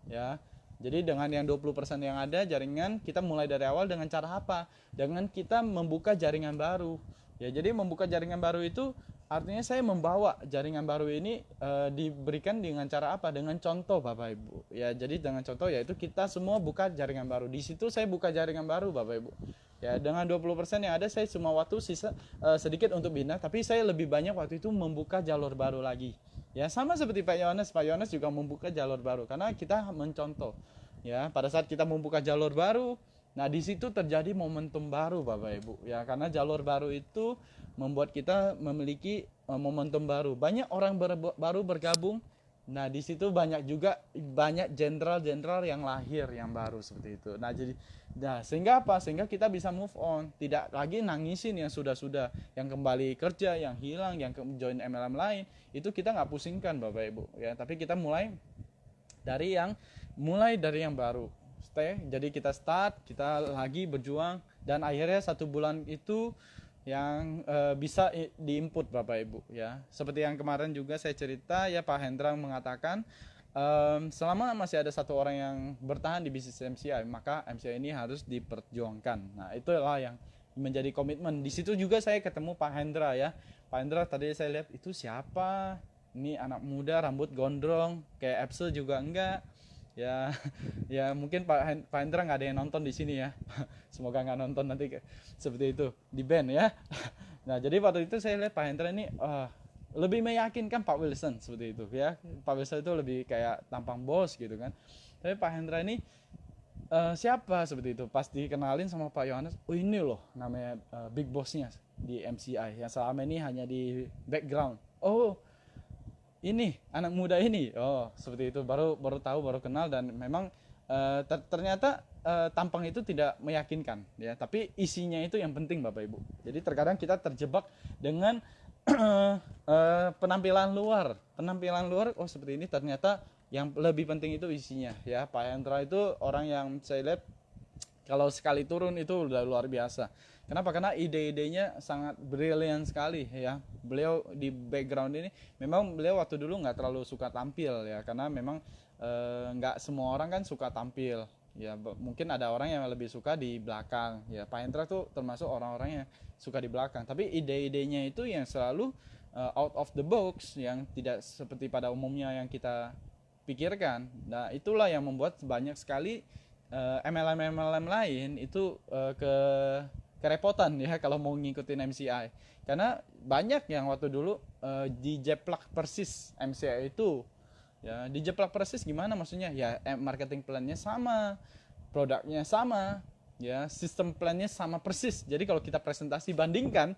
Ya. Jadi dengan yang 20% yang ada jaringan, kita mulai dari awal dengan cara apa? Dengan kita membuka jaringan baru. Ya, jadi membuka jaringan baru itu artinya saya membawa jaringan baru ini diberikan dengan cara apa? Dengan contoh Bapak Ibu. Ya, jadi dengan contoh yaitu kita semua buka jaringan baru. Di situ saya buka jaringan baru Bapak Ibu. Ya, dengan 20% yang ada saya cuma waktu sisa sedikit untuk bina, tapi saya lebih banyak waktu itu membuka jalur baru lagi. Ya sama seperti Pak Yohanes juga membuka jalur baru karena kita mencontoh. Ya pada saat kita membuka jalur baru, nah di situ terjadi momentum baru Bapak Ibu. Ya karena jalur baru itu membuat kita memiliki momentum baru. Banyak orang baru bergabung. Nah di situ banyak jenderal-jenderal yang lahir yang baru seperti itu. Nah sehingga apa? Sehingga kita bisa move on, tidak lagi nangisin yang sudah-sudah, yang kembali kerja, yang hilang, yang join MLM lain. Itu kita nggak pusingkan Bapak Ibu. Ya tapi kita mulai dari yang baru. Jadi kita start, kita lagi berjuang, dan akhirnya 1 bulan itu yang bisa diinput Bapak Ibu ya. Seperti yang kemarin juga saya cerita ya, Pak Hendra mengatakan selama masih ada 1 orang yang bertahan di bisnis MCI, maka MCI ini harus diperjuangkan. Nah itulah yang menjadi komitmen. Di situ juga saya ketemu Pak Hendra ya. Pak Hendra tadi saya lihat itu siapa? Ini anak muda, rambut gondrong, kayak Epsel juga enggak. Ya, ya mungkin Pak Hendra nggak ada yang nonton di sini ya. Semoga nggak nonton nanti seperti itu di band ya. Nah jadi waktu itu saya lihat Pak Hendra ini lebih meyakinkan Pak Wilson seperti itu ya. Pak Wilson itu lebih kayak tampang bos gitu kan. Tapi Pak Hendra ini siapa seperti itu. Pas dikenalin sama Pak Yohanes, oh ini loh namanya big bossnya di MCI yang selama ini hanya di background. Oh ini anak muda ini, oh seperti itu, baru tahu, baru kenal, dan memang ternyata tampang itu tidak meyakinkan ya, tapi isinya itu yang penting Bapak Ibu. Jadi terkadang kita terjebak dengan penampilan luar, oh seperti ini, ternyata yang lebih penting itu isinya ya. Pak Hendra itu orang yang saya lihat kalau sekali turun itu udah luar biasa. Kenapa? Karena ide-idenya sangat brilian sekali ya. Beliau di background ini, memang beliau waktu dulu nggak terlalu suka tampil ya, karena memang nggak semua orang kan suka tampil ya. Mungkin ada orang yang lebih suka di belakang ya. Pak Hendra tuh termasuk orang-orang yang suka di belakang, tapi ide-idenya itu yang selalu out of the box, yang tidak seperti pada umumnya yang kita pikirkan. Nah itulah yang membuat banyak sekali MLM lain itu kerepotan ya kalau mau ngikutin MCI, karena banyak yang waktu dulu dijeplak persis MCI itu ya. Dijeplak persis gimana maksudnya ya? Marketing plannya sama, produknya sama ya, sistem plannya sama persis. Jadi kalau kita presentasi bandingkan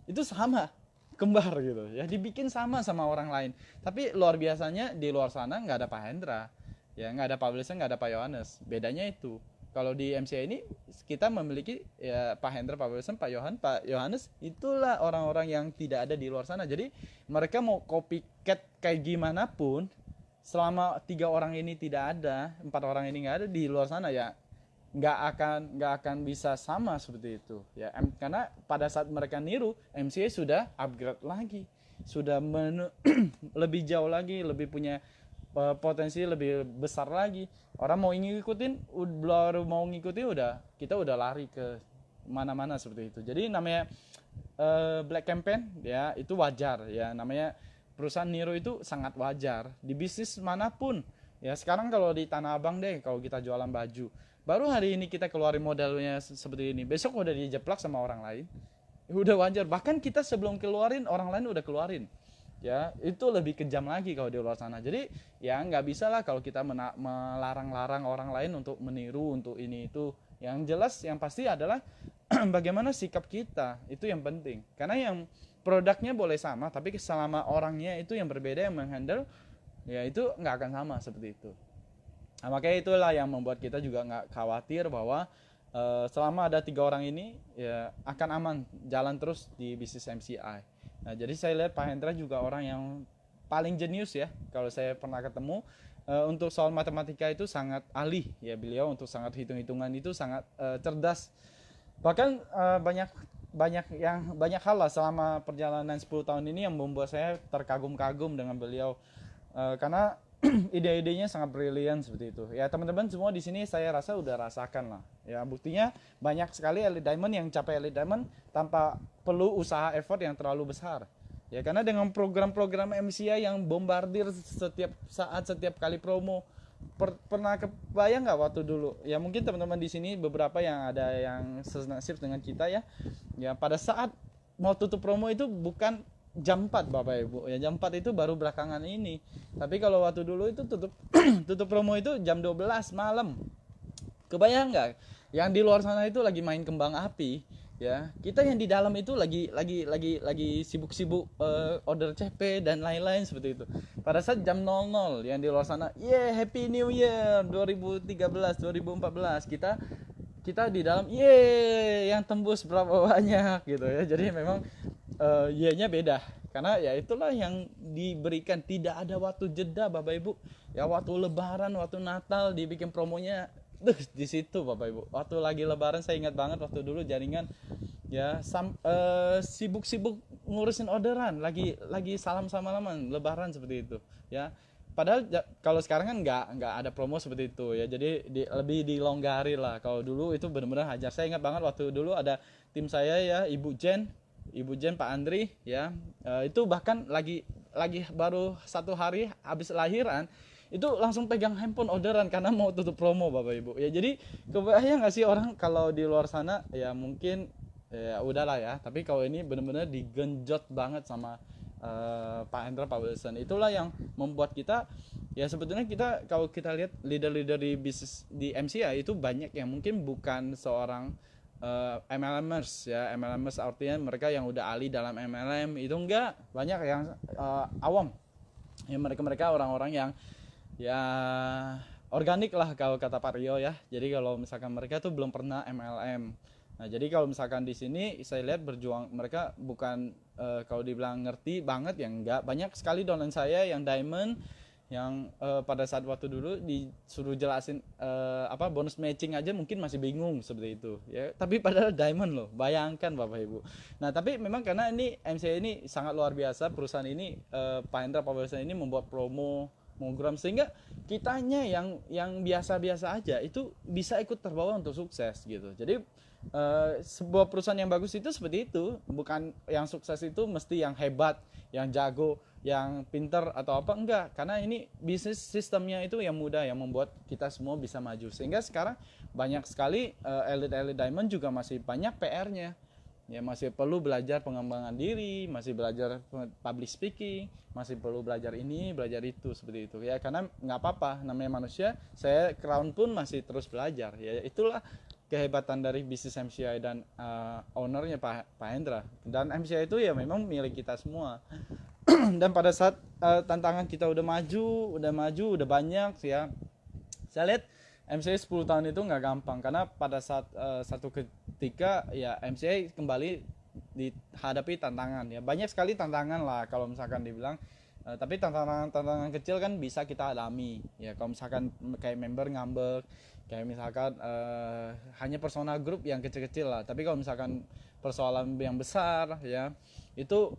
itu sama, kembar gitu ya, dibikin sama orang lain. Tapi luar biasanya di luar sana nggak ada Pak Hendra ya, nggak ada Pak Wilson, nggak ada Pak Yohanes. Bedanya itu. Kalau di MCI ini kita memiliki ya Pak Hendra, Pak Wilson, Pak Yohanes, itulah orang-orang yang tidak ada di luar sana. Jadi mereka mau copycat kayak gimana pun, selama 3 orang ini tidak ada, 4 orang ini nggak ada di luar sana ya, nggak akan bisa sama seperti itu ya, karena pada saat mereka niru, MCA sudah upgrade lagi, sudah lebih jauh lagi, lebih punya potensi lebih besar lagi. Orang mau ngikutin, baru mau ngikutin kita udah lari ke mana-mana seperti itu. Jadi namanya black campaign ya itu wajar ya, namanya perusahaan niru itu sangat wajar di bisnis manapun ya. Sekarang kalau di Tanah Abang deh, kalau kita jualan baju, baru hari ini kita keluarin modelnya seperti ini, besok udah dijeplak sama orang lain, udah wajar. Bahkan kita sebelum keluarin, orang lain udah keluarin ya, itu lebih kejam lagi kalau di luar sana. Jadi ya nggak bisa lah kalau kita melarang-larang orang lain untuk meniru, untuk ini itu. Yang jelas yang pasti adalah bagaimana sikap kita, itu yang penting. Karena yang produknya boleh sama, tapi selama orangnya itu yang berbeda yang menghandle, ya itu nggak akan sama seperti itu. Nah, makanya itulah yang membuat kita juga nggak khawatir bahwa selama ada 3 orang ini ya akan aman jalan terus di bisnis MCI. Nah, jadi saya lihat Pak Hendra juga orang yang paling jenius ya, kalau saya pernah ketemu. Untuk soal matematika itu sangat ahli ya beliau, untuk sangat hitung-hitungan itu sangat cerdas. Bahkan banyak hal lah selama perjalanan 10 tahun ini yang membuat saya terkagum-kagum dengan beliau. Karena ide-idenya sangat brilian seperti itu. Ya teman-teman semua di sini saya rasa udah rasakan lah. Ya buktinya banyak sekali Elite Diamond yang capai Elite Diamond tanpa perlu usaha effort yang terlalu besar. Ya karena dengan program-program MCI yang bombardir setiap saat, setiap kali promo. Pernah kebayang nggak waktu dulu? Ya mungkin teman-teman di sini beberapa yang ada yang senasib dengan kita ya. Ya pada saat mau tutup promo itu bukan jam 4 Bapak Ibu. Ya jam 4 itu baru belakangan ini. Tapi kalau waktu dulu itu tutup tutup promo itu jam 12 malam. Kebayang nggak? Yang di luar sana itu lagi main kembang api. Ya, kita yang di dalam itu lagi sibuk-sibuk order CP dan lain-lain seperti itu. Pada saat jam 00 yang di luar sana, Happy New Year 2013 2014, kita di dalam yang tembus berapa banyak gitu ya. Jadi memang nya beda. Karena ya itulah yang diberikan, tidak ada waktu jeda Bapak Ibu. Ya waktu lebaran, waktu Natal dibikin promonya di situ Bapak Ibu. Waktu lagi lebaran saya ingat banget waktu dulu jaringan ya sibuk-sibuk ngurusin orderan, lagi salam-salaman lebaran seperti itu ya. Padahal kalau sekarang kan nggak ada promo seperti itu ya. Jadi lebih dilonggari lah. Kalau dulu itu benar-benar hajar. Saya ingat banget waktu dulu ada tim saya ya, Ibu Jen, Pak Andri ya. Itu bahkan lagi baru 1 hari habis lahiran itu langsung pegang handphone orderan karena mau tutup promo Bapak Ibu ya. Jadi kebayang nggak sih orang kalau di luar sana ya mungkin ya udahlah ya, tapi kalau ini benar-benar digenjot banget sama Pak Hendra, Pak Wilson. Itulah yang membuat kita ya sebetulnya kita kalau kita lihat leader-leader di bisnis di MCI itu banyak yang mungkin bukan seorang MLMers ya. MLMers artinya mereka yang udah ahli dalam MLM itu, enggak, banyak yang awam ya. Mereka orang-orang yang ya organik lah kalau kata Pak Rio ya. Jadi kalau misalkan mereka tuh belum pernah MLM. Nah jadi kalau misalkan di sini saya lihat berjuang mereka bukan kalau dibilang ngerti banget ya enggak. Banyak sekali downline saya yang diamond yang pada saat waktu dulu disuruh jelasin bonus matching aja mungkin masih bingung seperti itu ya. Tapi padahal diamond loh, bayangkan Bapak Ibu. Nah tapi memang karena ini MCI ini sangat luar biasa, perusahaan ini Pak Hendra, Pak Wilson ini membuat program sehingga kitanya yang biasa-biasa aja itu bisa ikut terbawa untuk sukses gitu. Jadi sebuah perusahaan yang bagus itu seperti itu, bukan yang sukses itu mesti yang hebat, yang jago, yang pinter atau apa, enggak. Karena ini bisnis sistemnya itu yang mudah, yang membuat kita semua bisa maju. Sehingga sekarang banyak sekali elite diamond juga masih banyak PR-nya. Ya masih perlu belajar pengembangan diri, masih belajar public speaking, masih perlu belajar ini, belajar itu seperti itu ya. Karena nggak apa-apa, namanya manusia. Saya Crown pun masih terus belajar ya. Itulah kehebatan dari bisnis MCI dan ownernya Pak Hendra. Dan MCI itu ya memang milik kita semua. Dan pada saat tantangan kita udah banyak ya. Saya lihat MCI 10 tahun itu nggak gampang, karena pada saat satu ketika ya MCI kembali dihadapi tantangan ya. Banyak sekali tantangan lah kalau misalkan dibilang, tapi tantangan kecil kan bisa kita alami ya. Kalau misalkan kayak member ngambek Kayak misalkan hanya personal grup yang kecil-kecil lah, tapi kalau misalkan persoalan yang besar ya itu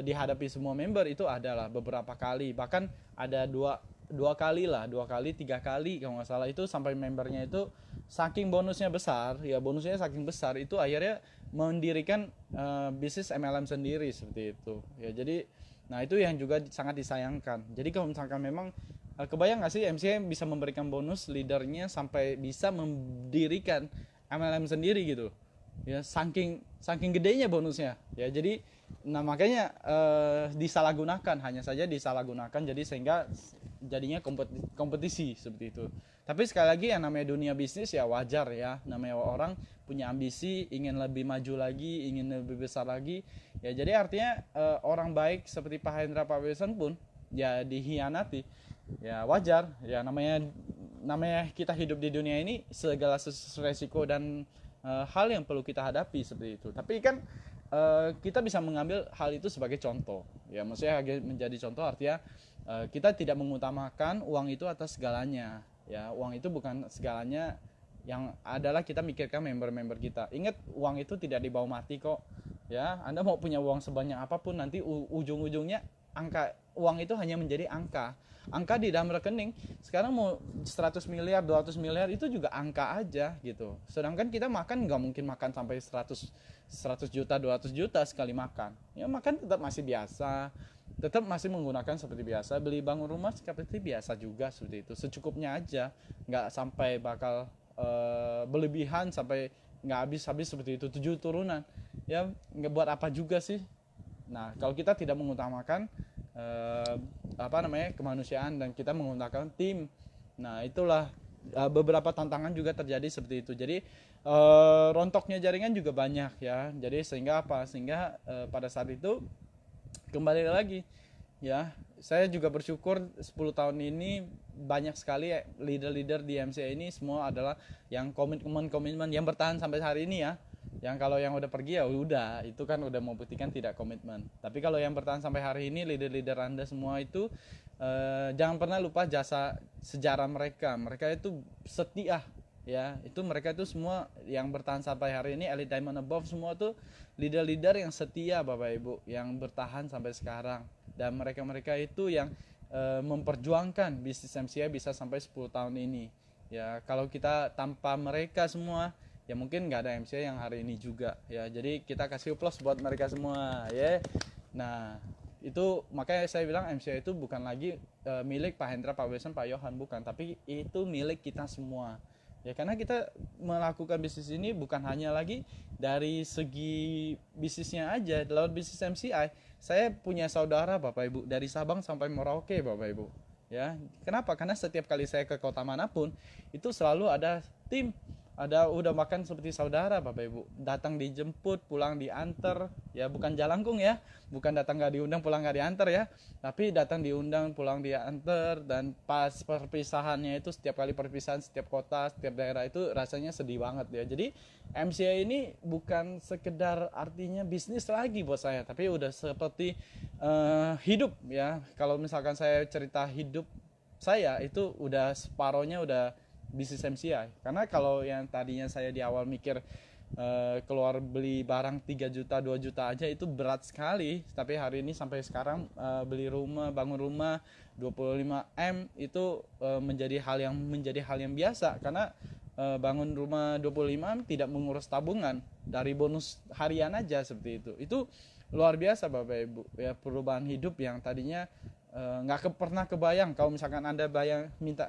dihadapi semua member itu adalah beberapa kali, bahkan ada dua kali lah, 2 kali 3 kali kalau nggak salah, itu sampai membernya itu saking bonusnya besar ya, bonusnya saking besar itu akhirnya mendirikan bisnis MLM sendiri seperti itu ya. Jadi nah itu yang juga sangat disayangkan. Jadi kalau misalkan memang kebayang nggak sih MCA bisa memberikan bonus leadernya sampai bisa mendirikan MLM sendiri gitu ya, saking saking gedenya bonusnya ya. Jadi nah makanya disalahgunakan, hanya saja disalahgunakan, jadi sehingga jadinya kompetisi seperti itu. Tapi sekali lagi yang namanya dunia bisnis ya wajar ya, namanya orang punya ambisi, ingin lebih maju lagi, ingin lebih besar lagi ya. Jadi artinya orang baik seperti Pak Hendra, Pak Wilson pun ya dihianati ya, wajar ya, namanya kita hidup di dunia ini segala resiko dan hal yang perlu kita hadapi seperti itu. Tapi kan kita bisa mengambil hal itu sebagai contoh ya, maksudnya menjadi contoh artinya kita tidak mengutamakan uang itu atas segalanya ya. Uang itu bukan segalanya, yang adalah kita mikirkan member-member kita. Ingat, uang itu tidak dibawa mati kok ya. Anda mau punya uang sebanyak apapun, nanti ujung-ujungnya angka uang itu hanya menjadi angka di dalam rekening. Sekarang mau 100 miliar 200 miliar itu juga angka aja gitu. Sedangkan kita makan nggak mungkin makan sampai 100 juta 200 juta sekali makan ya. Makan tetap masih biasa, tetap masih menggunakan seperti biasa, beli bangun rumah seperti biasa juga seperti itu, secukupnya aja, nggak sampai bakal berlebihan sampai nggak habis seperti itu. 7 turunan ya, nggak buat apa juga sih. Nah kalau kita tidak mengutamakan kemanusiaan dan kita menggunakan tim, nah itulah beberapa tantangan juga terjadi seperti itu. Jadi rontoknya jaringan juga banyak ya. Jadi sehingga pada saat itu kembali lagi ya, saya juga bersyukur 10 tahun ini banyak sekali leader-leader di MCA ini semua adalah yang komitmen yang bertahan sampai hari ini ya. Yang kalau yang udah pergi ya udah, itu kan udah membuktikan tidak komitmen. Tapi kalau yang bertahan sampai hari ini, leader-leader Anda semua itu jangan pernah lupa jasa sejarah mereka. Mereka itu setia ya, itu mereka itu semua yang bertahan sampai hari ini, Elite Diamond Above, semua tuh leader-leader yang setia Bapak Ibu, yang bertahan sampai sekarang. Dan mereka itu yang memperjuangkan bisnis MCA bisa sampai 10 tahun ini ya. Kalau kita tanpa mereka semua ya mungkin nggak ada MCA yang hari ini juga ya. Jadi kita kasih applause buat mereka semua ya. Nah itu makanya saya bilang MCA itu bukan lagi milik Pak Hendra, Pak Wilson, Pak Yohan, bukan, tapi itu milik kita semua ya. Karena kita melakukan bisnis ini bukan hanya lagi dari segi bisnisnya aja. Lewat bisnis MCI saya punya saudara Bapak Ibu dari Sabang sampai Merauke Bapak Ibu ya. Kenapa? Karena setiap kali saya ke kota manapun itu selalu ada tim, udah makan seperti saudara Bapak Ibu, datang dijemput, pulang diantar ya, bukan jalangkung ya, bukan datang nggak diundang pulang nggak diantar ya, tapi datang diundang pulang diantar. Dan pas perpisahannya itu, setiap kali perpisahan setiap kota setiap daerah itu rasanya sedih banget ya. Jadi MCA ini bukan sekedar artinya bisnis lagi buat saya, tapi udah seperti hidup ya. Kalau misalkan saya cerita hidup saya itu udah separohnya udah bisnis MCI. Karena kalau yang tadinya saya di awal mikir keluar beli barang 3 juta 2 juta aja itu berat sekali, tapi hari ini sampai sekarang beli rumah, bangun rumah 25M itu menjadi hal yang biasa. Karena bangun rumah 25M tidak mengurus tabungan, dari bonus harian aja seperti itu luar biasa Bapak Ibu ya. Perubahan hidup yang tadinya nggak pernah kebayang. Kalau misalkan Anda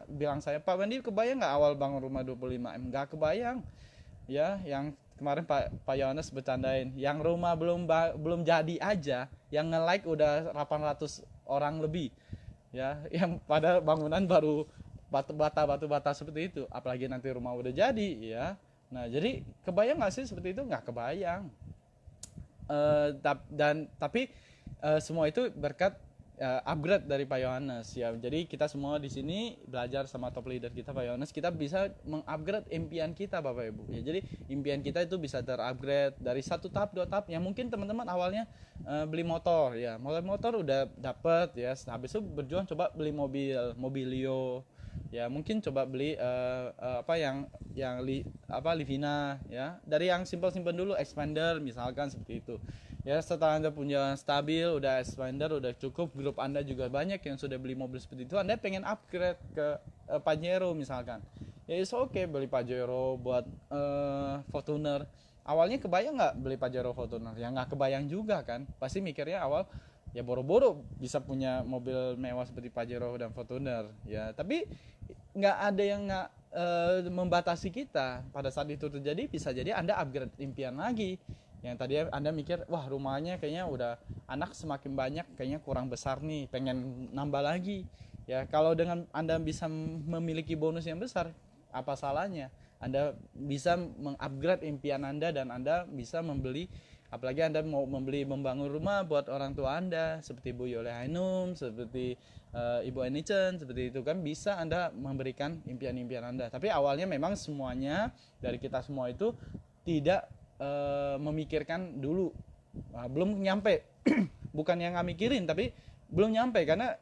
bilang saya, Pak Wendy kebayang nggak awal bangun rumah 25M? Nggak kebayang ya. Yang kemarin Pak Yohanes bercandain, yang rumah belum jadi aja yang nge-like udah 800 orang lebih ya, yang pada bangunan baru batu bata seperti itu, apalagi nanti rumah udah jadi ya. Nah jadi kebayang nggak sih seperti itu? Nggak kebayang. Tapi semua itu berkat upgrade dari Pak Yohanes ya. Jadi kita semua di sini belajar sama top leader kita Pak Yohanes, kita bisa mengupgrade impian kita Bapak Ibu ya. Jadi impian kita itu bisa terupgrade dari 1 tahap 2 tahap. Yang mungkin teman-teman awalnya beli motor ya, motor udah dapet ya, habis itu berjuang coba beli mobilio ya mungkin coba beli apa Livina ya, dari yang simple-simple dulu, expander misalkan seperti itu ya. Setelah Anda punya stabil, udah expander udah cukup, grup Anda juga banyak yang sudah beli mobil seperti itu, Anda pengen upgrade ke Pajero misalkan, ya it's okay beli Pajero buat Fortuner. Awalnya kebayang nggak beli Pajero Fortuner? Ya nggak kebayang juga kan, pasti mikirnya awal ya boro-boro bisa punya mobil mewah seperti Pajero dan Fortuner ya. Tapi nggak ada yang nggak membatasi kita. Pada saat itu terjadi, bisa jadi Anda upgrade impian lagi. Yang tadi Anda mikir, wah rumahnya kayaknya udah anak semakin banyak, kayaknya kurang besar nih, pengen nambah lagi ya. Kalau dengan Anda bisa memiliki bonus yang besar, apa salahnya Anda bisa mengupgrade impian Anda dan Anda bisa membeli, apalagi Anda mau membangun rumah buat orang tua Anda seperti Bu Yole Ainun, seperti Ibu Anichen, seperti itu kan, bisa Anda memberikan impian-impian Anda. Tapi awalnya memang semuanya dari kita semua itu tidak memikirkan dulu, belum nyampe bukan yang nggak mikirin, tapi belum nyampe karena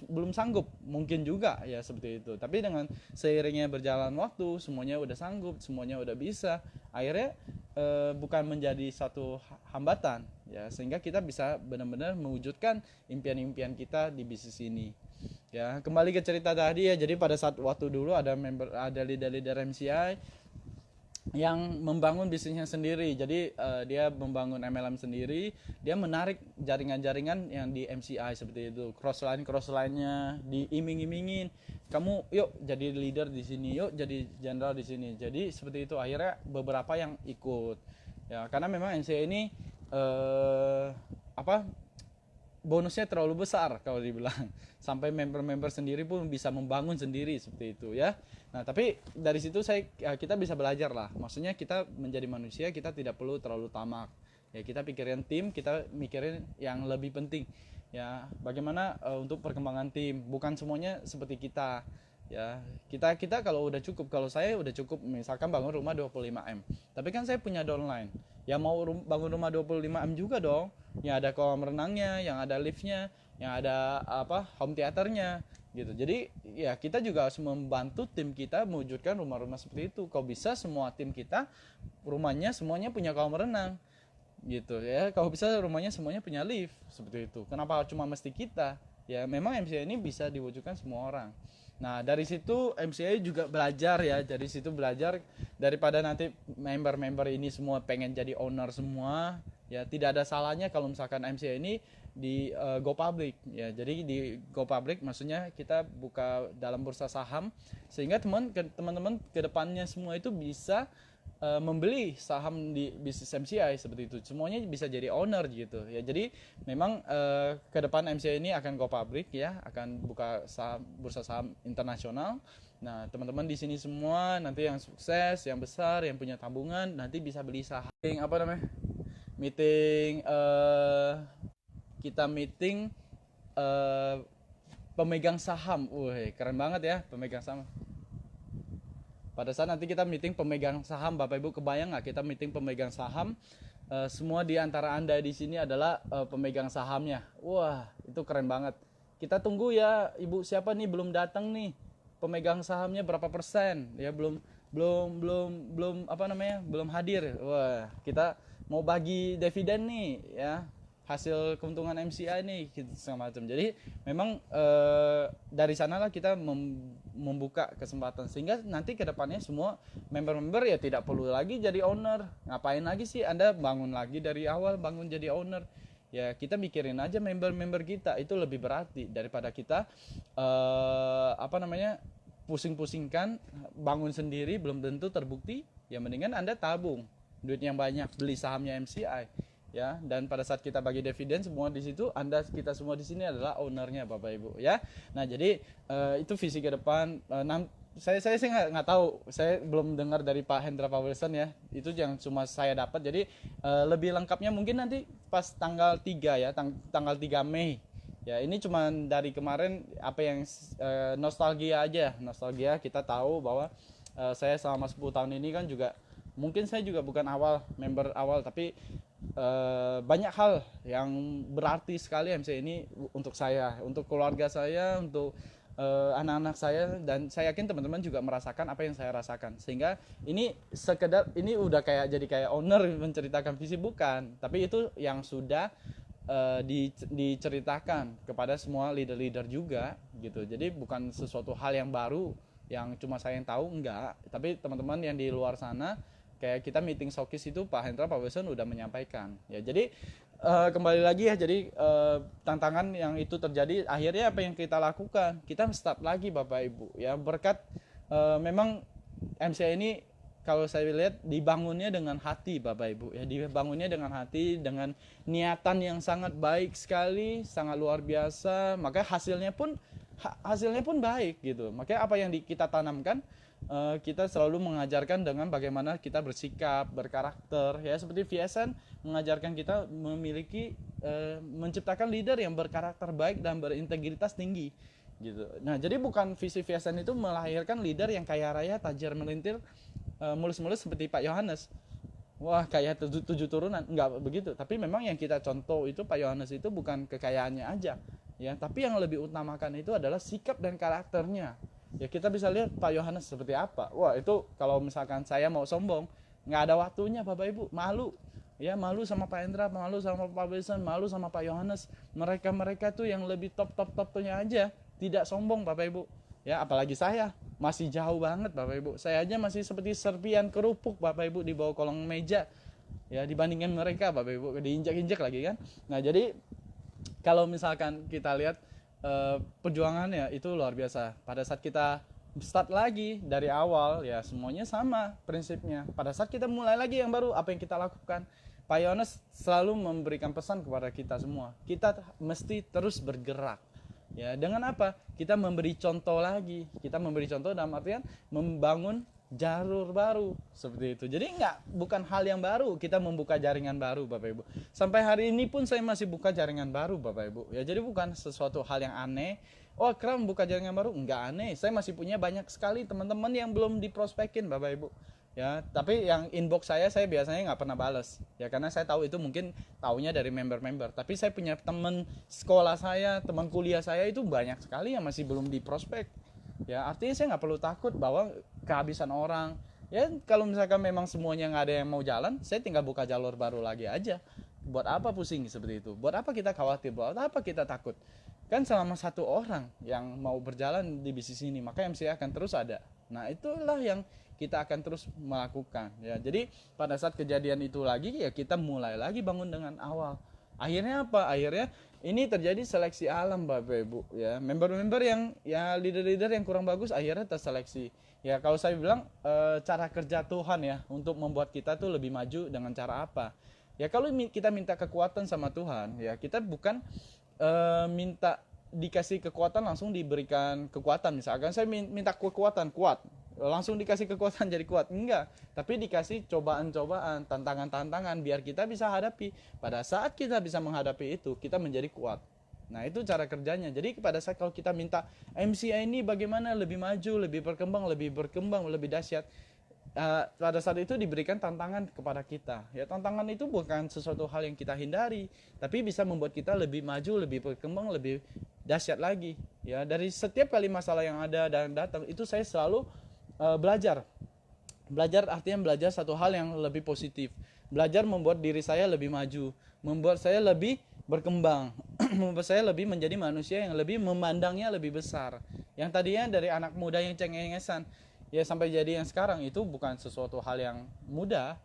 belum sanggup mungkin juga ya seperti itu. Tapi dengan seiringnya berjalan waktu, semuanya udah sanggup, semuanya udah bisa, akhirnya bukan menjadi satu hambatan ya, sehingga kita bisa benar-benar mewujudkan impian-impian kita di bisnis ini ya. Kembali ke cerita tadi ya, jadi pada saat waktu dulu ada leader MCI yang membangun bisnisnya sendiri. Jadi dia membangun MLM sendiri, dia menarik jaringan-jaringan yang di MCI seperti itu, crossline-nya diiming-imingin, kamu yuk jadi leader di sini, yuk jadi general di sini. Jadi seperti itu, akhirnya beberapa yang ikut ya, karena memang MCI ini bonusnya terlalu besar kalau dibilang, sampai member-member sendiri pun bisa membangun sendiri seperti itu ya. Nah tapi dari situ kita bisa belajar lah, maksudnya kita menjadi manusia, kita tidak perlu terlalu tamak ya, kita pikirin tim, kita mikirin yang lebih penting ya, bagaimana untuk perkembangan tim. Bukan semuanya seperti kita ya, kita kalau udah cukup, kalau saya udah cukup misalkan bangun rumah 25M, tapi kan saya punya downline ya, mau bangun rumah 25M juga dong, yang ada kolam renangnya, yang ada liftnya, yang ada home theaternya gitu. Jadi ya kita juga harus membantu tim kita mewujudkan rumah-rumah seperti itu. Kalau bisa semua tim kita rumahnya semuanya punya kolam renang gitu ya, kalau bisa rumahnya semuanya punya lift seperti itu. Kenapa cuma mesti kita ya? Memang MCI ini bisa diwujudkan semua orang. Nah dari situ MCI juga belajar ya, dari situ belajar, daripada nanti member-member ini semua pengen jadi owner semua ya, tidak ada salahnya kalau misalkan MCI ini di go public ya. Jadi di go public maksudnya kita buka dalam bursa saham, sehingga teman-teman kedepannya semua itu bisa membeli saham di bisnis MCI seperti itu, semuanya bisa jadi owner gitu ya. Jadi memang ke depan MCI ini akan go public ya, akan buka bursa saham internasional. Nah teman-teman di sini semua nanti yang sukses, yang besar, yang punya tabungan, nanti bisa beli saham. Kita meeting pemegang saham. Wih keren banget ya, pemegang saham. Pada saat nanti kita meeting pemegang saham, Bapak Ibu kebayang nggak kita meeting pemegang saham? Semua di antara Anda di sini adalah pemegang sahamnya. Wah, itu keren banget. Kita tunggu ya, Ibu siapa nih belum datang nih? Pemegang sahamnya berapa persen? Ya belum belum hadir. Wah, kita mau bagi dividen nih ya, hasil keuntungan MCI nih gitu segala macam. Jadi memang dari sanalah kita membuka kesempatan, sehingga nanti kedepannya semua member-member ya tidak perlu lagi jadi owner. Ngapain lagi sih Anda bangun lagi dari awal, bangun jadi owner ya? Kita mikirin aja member-member kita, itu lebih berarti daripada kita pusing-pusingkan bangun sendiri belum tentu terbukti. Ya mendingan Anda tabung duit yang banyak, beli sahamnya MCI ya, dan pada saat kita bagi dividen semua di situ, kita semua di sini adalah ownernya Bapak Ibu ya. Nah jadi itu visi ke depan. Saya nggak tahu, saya belum dengar dari Pak Hendra Wilson ya, itu yang cuma saya dapat. Jadi lebih lengkapnya mungkin nanti pas tanggal 3 ya, tanggal 3 Mei ya. Ini cuma dari kemarin apa yang nostalgia aja, nostalgia. Kita tahu bahwa saya selama 10 tahun ini kan juga, mungkin saya juga bukan member awal, tapi banyak hal yang berarti sekali MC ini untuk saya, untuk keluarga saya, untuk anak-anak saya, dan saya yakin teman-teman juga merasakan apa yang saya rasakan. Sehingga ini sekedar, ini udah kayak jadi kayak owner menceritakan visi, bukan, tapi itu yang sudah diceritakan kepada semua leader-leader juga gitu. Jadi bukan sesuatu hal yang baru yang cuma saya yang tahu, enggak, tapi teman-teman yang di luar sana, kayak kita meeting Sokis itu Pak Hendra, Pak Wilson udah menyampaikan ya. Jadi kembali lagi ya, jadi tantangan yang itu terjadi, akhirnya apa yang kita lakukan, kita start lagi Bapak Ibu ya, berkat memang MCA ini kalau saya lihat dibangunnya dengan hati Bapak Ibu ya, dibangunnya dengan hati, dengan niatan yang sangat baik sekali, sangat luar biasa, maka hasilnya pun baik gitu. Makanya apa yang kita tanamkan, kita selalu mengajarkan dengan bagaimana kita bersikap, berkarakter ya, seperti VSN mengajarkan kita memiliki menciptakan leader yang berkarakter baik dan berintegritas tinggi gitu. Nah, jadi bukan visi VSN itu melahirkan leader yang kaya raya, tajir melintir, mulus-mulus seperti Pak Yohanes. Wah, kayak 7 turunan, enggak begitu. Tapi memang yang kita contoh itu Pak Yohanes itu bukan kekayaannya aja ya, tapi yang lebih utamakan itu adalah sikap dan karakternya. Ya, kita bisa lihat Pak Yohanes seperti apa. Wah, itu kalau misalkan saya mau sombong, nggak ada waktunya Bapak Ibu. Malu ya, malu sama Pak Hendra, malu sama Pak Wilson, malu sama Pak Yohanes. Mereka tuh yang lebih top-topnya aja tidak sombong Bapak Ibu ya. Apalagi saya masih jauh banget Bapak Ibu. Saya aja masih seperti serpian kerupuk Bapak Ibu di bawah kolong meja ya, dibandingkan mereka Bapak Ibu, diinjak-injak lagi kan. Nah, jadi kalau misalkan kita lihat perjuangannya itu luar biasa. Pada saat kita start lagi dari awal ya, semuanya sama prinsipnya. Pada saat kita mulai lagi yang baru, apa yang kita lakukan? Pak Yohanes selalu memberikan pesan kepada kita semua, kita mesti terus bergerak ya. Dengan apa? Kita memberi contoh lagi. Kita memberi contoh dalam artian membangun jalur baru seperti itu. Jadi bukan hal yang baru kita membuka jaringan baru Bapak Ibu. Sampai hari ini pun saya masih buka jaringan baru Bapak Ibu ya. Jadi bukan sesuatu hal yang aneh. Oh, keren buka jaringan baru, enggak aneh. Saya masih punya banyak sekali teman-teman yang belum diprospekin Bapak Ibu ya. Tapi yang inbox saya biasanya nggak pernah balas ya, karena saya tahu itu mungkin taunya dari member-member. Tapi saya punya teman sekolah saya, teman kuliah saya itu banyak sekali yang masih belum diprospek ya. Artinya saya nggak perlu takut bahwa kehabisan orang ya. Kalau misalkan memang semuanya nggak ada yang mau jalan, saya tinggal buka jalur baru lagi aja. Buat apa pusing seperti itu? Buat apa kita khawatir? Buat apa kita takut? Kan selama satu orang yang mau berjalan di bisnis ini, maka MCA akan terus ada. Nah, itulah yang kita akan terus melakukan ya. Jadi pada saat kejadian itu lagi ya, kita mulai lagi bangun dengan awal. Akhirnya apa? Akhirnya ini terjadi seleksi alam Bapak Ibu ya. Member-member yang ya, leader-leader yang kurang bagus akhirnya terseleksi. Ya, kalau saya bilang cara kerja Tuhan ya untuk membuat kita tuh lebih maju dengan cara apa? Ya, kalau kita minta kekuatan sama Tuhan ya, kita bukan minta dikasih kekuatan langsung diberikan kekuatan. Misalkan saya minta kekuatan kuat, langsung dikasih kekuatan jadi kuat, enggak. Tapi dikasih cobaan-cobaan, tantangan-tantangan biar kita bisa hadapi. Pada saat kita bisa menghadapi itu, kita menjadi kuat. Nah, itu cara kerjanya. Jadi pada saat kalau kita minta MCA ini bagaimana lebih maju, lebih berkembang, lebih dahsyat, pada saat itu diberikan tantangan kepada kita. Ya, tantangan itu bukan sesuatu hal yang kita hindari, tapi bisa membuat kita lebih maju, lebih berkembang, lebih dahsyat lagi. Ya, dari setiap kali masalah yang ada dan datang, itu saya selalu belajar. Belajar artinya belajar satu hal yang lebih positif. Belajar membuat diri saya lebih maju, membuat saya lebih berkembang, membuat saya lebih menjadi manusia yang lebih memandangnya lebih besar. Yang tadinya dari anak muda yang cengeng-cengesan, ya sampai jadi yang sekarang, itu bukan sesuatu hal yang mudah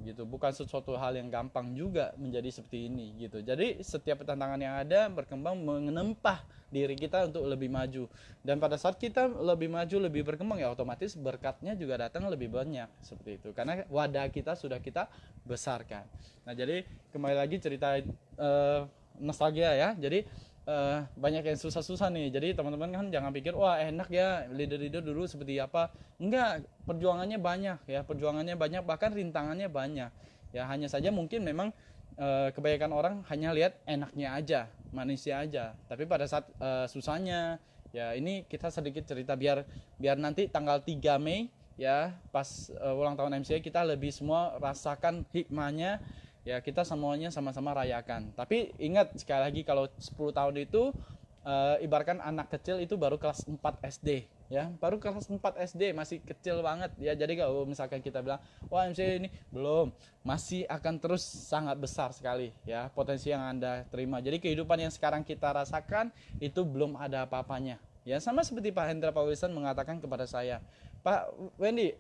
gitu, bukan sesuatu hal yang gampang juga menjadi seperti ini gitu. Jadi setiap tantangan yang ada berkembang menempah diri kita untuk lebih maju, dan pada saat kita lebih maju, lebih berkembang, ya otomatis berkatnya juga datang lebih banyak seperti itu, karena wadah kita sudah kita besarkan. Nah, jadi kembali lagi cerita nostalgia ya. Jadi banyak yang susah-susah nih. Jadi teman-teman kan jangan pikir wah enak ya leader-leader dulu seperti apa. Enggak, perjuangannya banyak ya, perjuangannya banyak, bahkan rintangannya banyak. Ya, hanya saja mungkin memang kebanyakan orang hanya lihat enaknya aja, manisnya aja. Tapi pada saat susahnya, ya ini kita sedikit cerita biar nanti tanggal 3 Mei ya, pas ulang tahun MCA, kita lebih semua rasakan hikmahnya. Ya, kita semuanya sama-sama rayakan. Tapi ingat sekali lagi, kalau 10 tahun itu ibaratkan anak kecil itu baru kelas 4 SD ya, baru kelas 4 SD, masih kecil banget ya. Jadi kalau misalkan kita bilang wah MCA ini belum, masih akan terus sangat besar sekali ya potensi yang Anda terima. Jadi kehidupan yang sekarang kita rasakan itu belum ada apa-apanya ya, sama seperti Pak Hendra Pak Wilson mengatakan kepada saya, Pak Wendy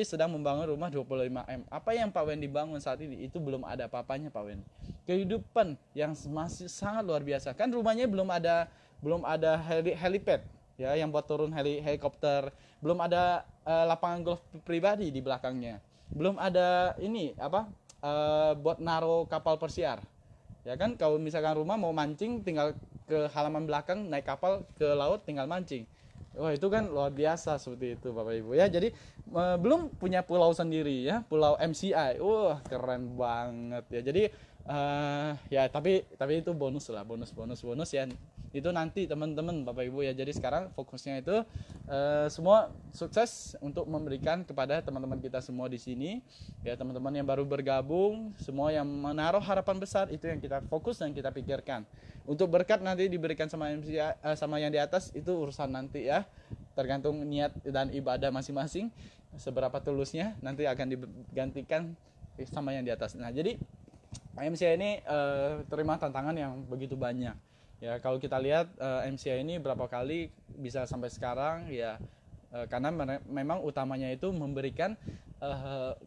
sedang membangun rumah 25M. Apa yang Pak Wendy bangun saat ini itu belum ada apa-apanya Pak Wendy. Kehidupan yang masih sangat luar biasa. Kan rumahnya belum ada helipad ya, yang buat turun helikopter, belum ada lapangan golf pribadi di belakangnya. Belum ada ini buat naro kapal persiar. Ya kan, kalau misalkan rumah mau mancing tinggal ke halaman belakang, naik kapal ke laut tinggal mancing. Wah, itu kan luar biasa seperti itu Bapak Ibu ya. Jadi belum punya pulau sendiri ya, pulau MCI. Wah, keren banget ya. Jadi ya tapi itu bonus lah, bonus ya. Itu nanti teman-teman Bapak Ibu ya. Jadi sekarang fokusnya itu semua sukses untuk memberikan kepada teman-teman kita semua di sini ya, teman-teman yang baru bergabung, semua yang menaruh harapan besar, itu yang kita fokus dan kita pikirkan. Untuk berkat nanti diberikan sama MCA, sama yang di atas, itu urusan nanti ya, tergantung niat dan ibadah masing-masing seberapa tulusnya, nanti akan digantikan sama yang di atas. Nah jadi MCA ini terima tantangan yang begitu banyak ya. Kalau kita lihat MCA ini berapa kali bisa sampai sekarang ya, karena memang utamanya itu memberikan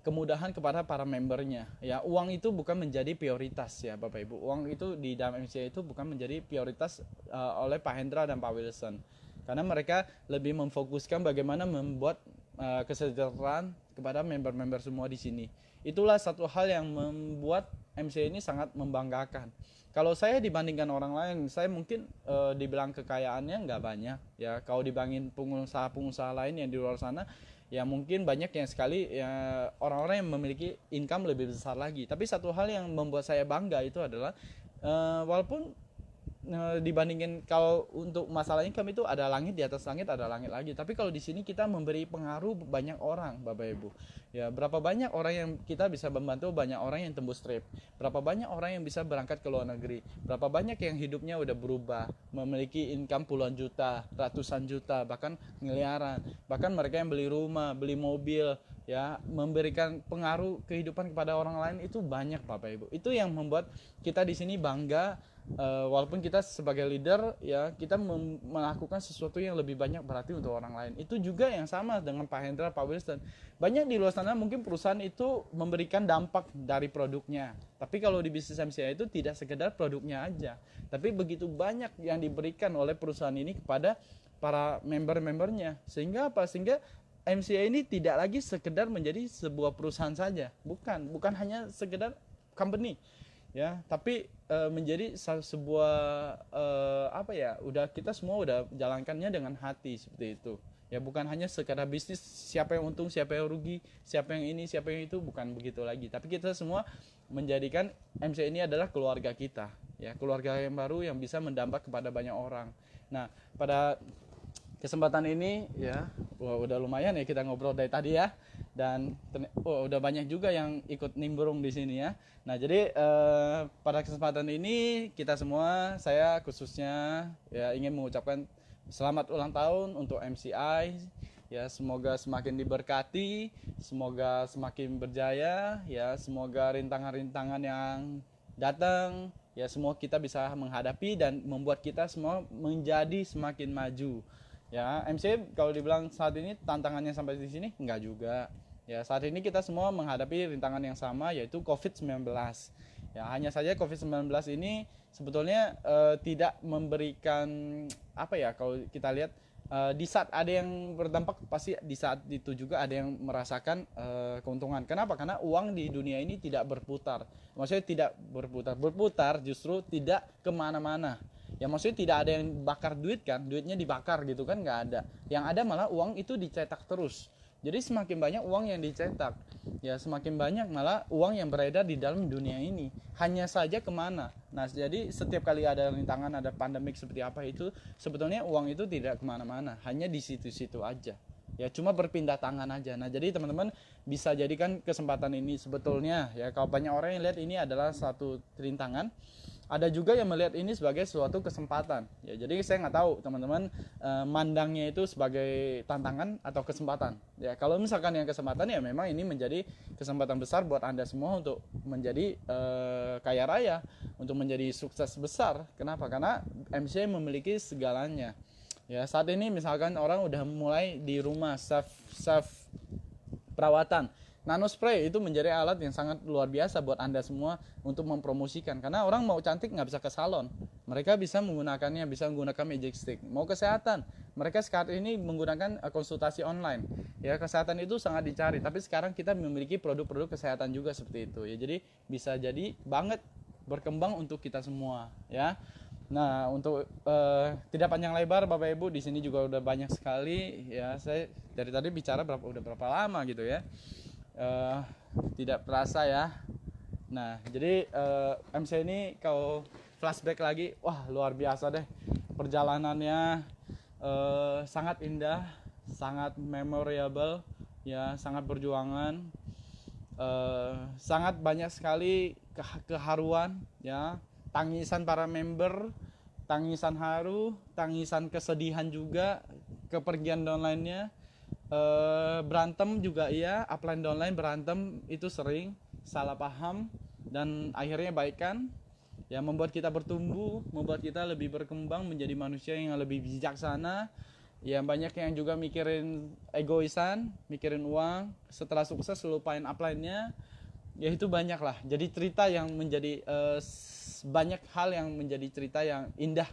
kemudahan kepada para membernya ya. Uang itu bukan menjadi prioritas ya Bapak Ibu. Uang itu di dalam MCA itu bukan menjadi prioritas oleh Pak Hendra dan Pak Wilson, karena mereka lebih memfokuskan bagaimana membuat kesejahteraan kepada member-member semua di sini. Itulah satu hal yang membuat MCA ini sangat membanggakan. Kalau saya dibandingkan orang lain, saya mungkin dibilang kekayaannya nggak banyak ya. Kalau dibandingin pengusaha-pengusaha lain yang di luar sana, ya mungkin banyak yang sekali ya, orang-orang yang memiliki income lebih besar lagi. Tapi satu hal yang membuat saya bangga itu adalah walaupun dibandingin kalau untuk masalah income itu ada langit di atas langit, ada langit lagi. Tapi kalau di sini kita memberi pengaruh banyak orang Bapak Ibu. Ya, berapa banyak orang yang kita bisa membantu, banyak orang yang tembus trip. Berapa banyak orang yang bisa berangkat ke luar negeri. Berapa banyak yang hidupnya udah berubah, memiliki income puluhan juta, ratusan juta, bahkan miliaran. Bahkan mereka yang beli rumah, beli mobil, ya, memberikan pengaruh kehidupan kepada orang lain itu banyak Bapak Ibu. Itu yang membuat kita di sini bangga. Walaupun kita sebagai leader ya, kita melakukan sesuatu yang lebih banyak berarti untuk orang lain. Itu juga yang sama dengan Pak Hendra, Pak Wilson. Banyak di luar sana mungkin perusahaan itu memberikan dampak dari produknya, tapi kalau di bisnis MCA itu tidak sekedar produknya aja, tapi begitu banyak yang diberikan oleh perusahaan ini kepada para member-membernya. Sehingga apa? Sehingga MCA ini tidak lagi sekedar menjadi sebuah perusahaan saja, bukan hanya sekedar company ya, tapi menjadi sebuah udah kita semua udah jalankannya dengan hati seperti itu ya, bukan hanya sekadar bisnis, siapa yang untung, siapa yang rugi, siapa yang ini, siapa yang itu, bukan begitu lagi. Tapi kita semua menjadikan MCA ini adalah keluarga kita ya, keluarga yang baru yang bisa mendampak kepada banyak orang. Nah, pada kesempatan ini ya, udah lumayan ya kita ngobrol dari tadi ya, dan udah banyak juga yang ikut nimbrung di sini ya. Nah jadi pada kesempatan ini kita semua, saya khususnya ya ingin mengucapkan selamat ulang tahun untuk MCI ya. Semoga semakin diberkati, semoga semakin berjaya ya, semoga rintangan-rintangan yang datang ya semua kita bisa menghadapi dan membuat kita semua menjadi semakin maju. Ya, MCA kalau dibilang saat ini tantangannya sampai di sini enggak juga. Ya, saat ini kita semua menghadapi rintangan yang sama, yaitu COVID-19. Ya, hanya saja COVID-19 ini sebetulnya tidak memberikan kalau kita lihat di saat ada yang berdampak, pasti di saat itu juga ada yang merasakan keuntungan. Kenapa? Karena uang di dunia ini tidak berputar. Maksudnya tidak berputar justru tidak kemana-mana. Ya maksudnya tidak ada yang bakar duit kan, duitnya dibakar gitu kan, nggak ada. Yang ada malah uang itu dicetak terus. Jadi semakin banyak uang yang dicetak, ya semakin banyak malah uang yang beredar di dalam dunia ini. Hanya saja kemana. Nah jadi setiap kali ada rintangan, ada pandemik seperti apa itu, sebetulnya uang itu tidak kemana-mana, hanya di situ-situ aja. Ya cuma berpindah tangan aja. Nah jadi teman-teman bisa jadikan kesempatan ini sebetulnya ya, kalau banyak orang yang lihat ini adalah satu rintangan, ada juga yang melihat ini sebagai suatu kesempatan. Ya, jadi saya nggak tahu teman-teman mandangnya itu sebagai tantangan atau kesempatan. Ya, kalau misalkan yang kesempatan ya memang ini menjadi kesempatan besar buat Anda semua untuk menjadi kaya raya, untuk menjadi sukses besar. Kenapa? Karena MCI memiliki segalanya. Ya, saat ini misalkan orang udah mulai di rumah self perawatan. Nanospray itu menjadi alat yang sangat luar biasa buat Anda semua untuk mempromosikan. Karena orang mau cantik nggak bisa ke salon. Mereka bisa menggunakannya, bisa menggunakan magic stick. Mau kesehatan, mereka sekarang ini menggunakan konsultasi online. Ya, kesehatan itu sangat dicari. Tapi sekarang kita memiliki produk-produk kesehatan juga seperti itu. Ya, jadi bisa jadi banget berkembang untuk kita semua. Ya. Nah, untuk tidak panjang lebar Bapak Ibu, di sini juga udah banyak sekali ya. Saya dari tadi bicara udah berapa lama gitu ya. Tidak terasa ya. Nah, jadi MC ini kalau flashback lagi, wah luar biasa deh perjalanannya, sangat indah, sangat memorable ya, sangat perjuangan, sangat banyak sekali keharuan ya, tangisan para member, tangisan haru, tangisan kesedihan juga, kepergian downline-nya. Berantem juga iya, upline downline berantem itu sering, salah paham dan akhirnya baikan ya, membuat kita bertumbuh, membuat kita lebih berkembang menjadi manusia yang lebih bijaksana. Ya, banyak yang juga mikirin egoisan, mikirin uang, setelah sukses lupain upline-nya. Ya itu banyak lah, jadi cerita yang menjadi banyak hal yang menjadi cerita yang indah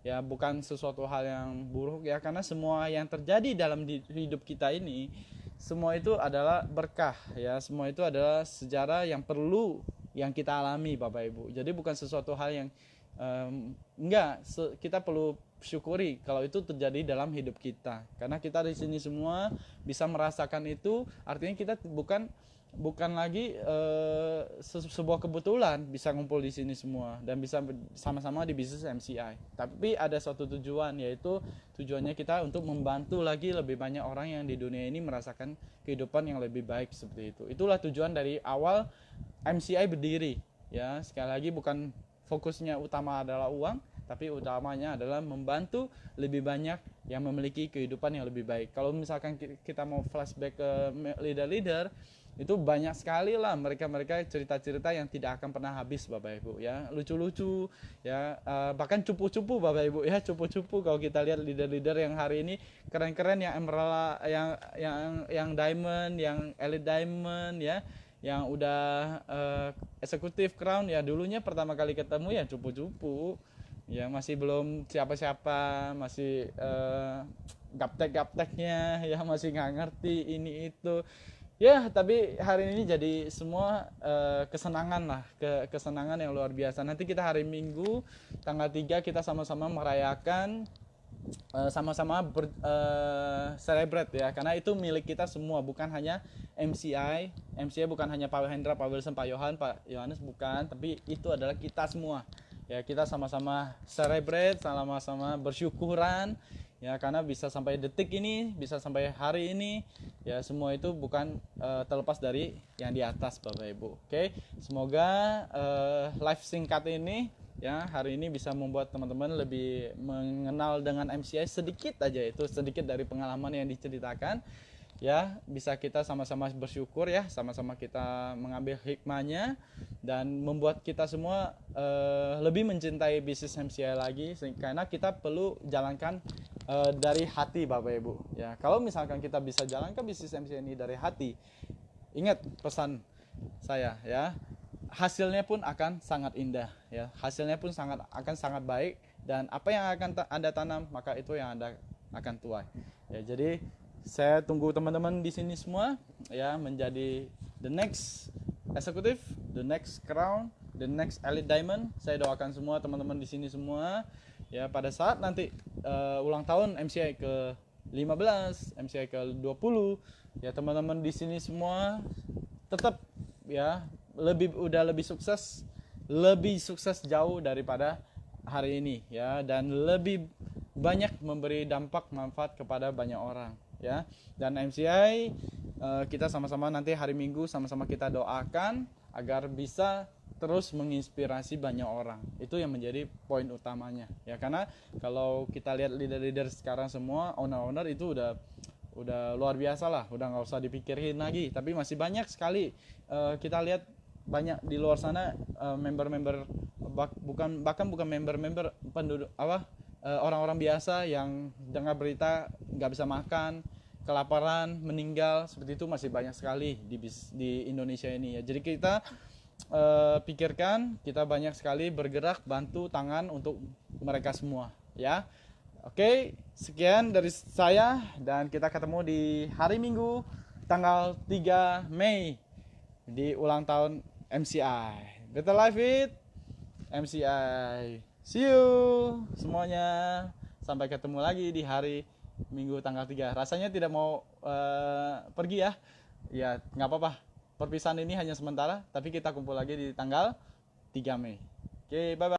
ya, bukan sesuatu hal yang buruk ya, karena semua yang terjadi dalam hidup kita ini semua itu adalah berkah ya, semua itu adalah sejarah yang perlu yang kita alami Bapak Ibu. Jadi bukan sesuatu hal yang kita perlu syukuri kalau itu terjadi dalam hidup kita, karena kita di sini semua bisa merasakan itu. Artinya kita bukan lagi sebuah kebetulan bisa ngumpul di sini semua dan bisa sama-sama di bisnis MCI, tapi ada suatu tujuan, yaitu tujuannya kita untuk membantu lagi lebih banyak orang yang di dunia ini merasakan kehidupan yang lebih baik seperti itu. Itulah tujuan dari awal MCI berdiri ya. Sekali lagi, bukan fokusnya utama adalah uang, tapi utamanya adalah membantu lebih banyak yang memiliki kehidupan yang lebih baik. Kalau misalkan kita mau flashback ke leader-leader, itu banyak sekali lah mereka cerita-cerita yang tidak akan pernah habis Bapak Ibu ya, lucu-lucu ya, bahkan cupu-cupu Bapak Ibu ya, cupu-cupu. Kalau kita lihat leader-leader yang hari ini keren-keren, yang emerald, yang diamond, yang elite diamond ya, yang udah eksekutif crown ya, dulunya pertama kali ketemu ya cupu-cupu ya, masih belum siapa-siapa, masih gaptek-gapteknya ya, masih nggak ngerti ini itu ya. Tapi hari ini jadi semua kesenangan lah, kesenangan yang luar biasa. Nanti kita hari Minggu tanggal 3 kita sama-sama merayakan, sama-sama celebrate ya, karena itu milik kita semua, bukan hanya MCI bukan hanya Pak Hendra, Pak Wilson, Pak Yohanes, bukan, tapi itu adalah kita semua ya. Kita sama-sama celebrate, sama-sama bersyukuran ya, karena bisa sampai detik ini, bisa sampai hari ini ya, semua itu bukan terlepas dari yang di atas Bapak Ibu. Oke, semoga live singkat ini ya hari ini bisa membuat teman-teman lebih mengenal dengan MCI sedikit aja, itu sedikit dari pengalaman yang diceritakan ya. Bisa kita sama-sama bersyukur ya, sama-sama kita mengambil hikmahnya dan membuat kita semua lebih mencintai bisnis MCI lagi, karena kita perlu jalankan dari hati Bapak Ibu ya. Kalau misalkan kita bisa jalankan bisnis MCI ini dari hati, ingat pesan saya ya, hasilnya pun akan sangat indah ya, hasilnya pun akan sangat baik, dan apa yang akan Anda tanam maka itu yang Anda akan tuai ya. Jadi saya tunggu teman-teman di sini semua ya, menjadi the next executive, the next crown, the next elite diamond. Saya doakan semua teman-teman di sini semua ya, pada saat nanti ulang tahun MCI ke 15, MCI ke 20 ya, teman-teman di sini semua tetap ya udah lebih sukses jauh daripada hari ini ya, dan lebih banyak memberi dampak manfaat kepada banyak orang ya. Dan MCI kita sama-sama nanti hari Minggu sama-sama kita doakan agar bisa terus menginspirasi banyak orang. Itu yang menjadi poin utamanya ya, karena kalau kita lihat leader-leader sekarang semua, owner-owner itu udah luar biasa lah, udah nggak usah dipikirin lagi. Tapi masih banyak sekali kita lihat banyak di luar sana member-member bukan member-member penduduk orang-orang biasa yang dengar berita nggak bisa makan, kelaparan, meninggal, seperti itu masih banyak sekali di Indonesia ini ya. Jadi kita pikirkan, kita banyak sekali bergerak, bantu tangan untuk mereka semua ya. Oke, sekian dari saya, dan kita ketemu di hari Minggu tanggal 3 Mei di ulang tahun MCI. Better Life with MCI. See you semuanya. Sampai ketemu lagi di hari Minggu tanggal 3. Rasanya tidak mau pergi ya. Ya, nggak apa-apa. Perpisahan ini hanya sementara, tapi kita kumpul lagi di tanggal 3 Mei. Oke, bye-bye.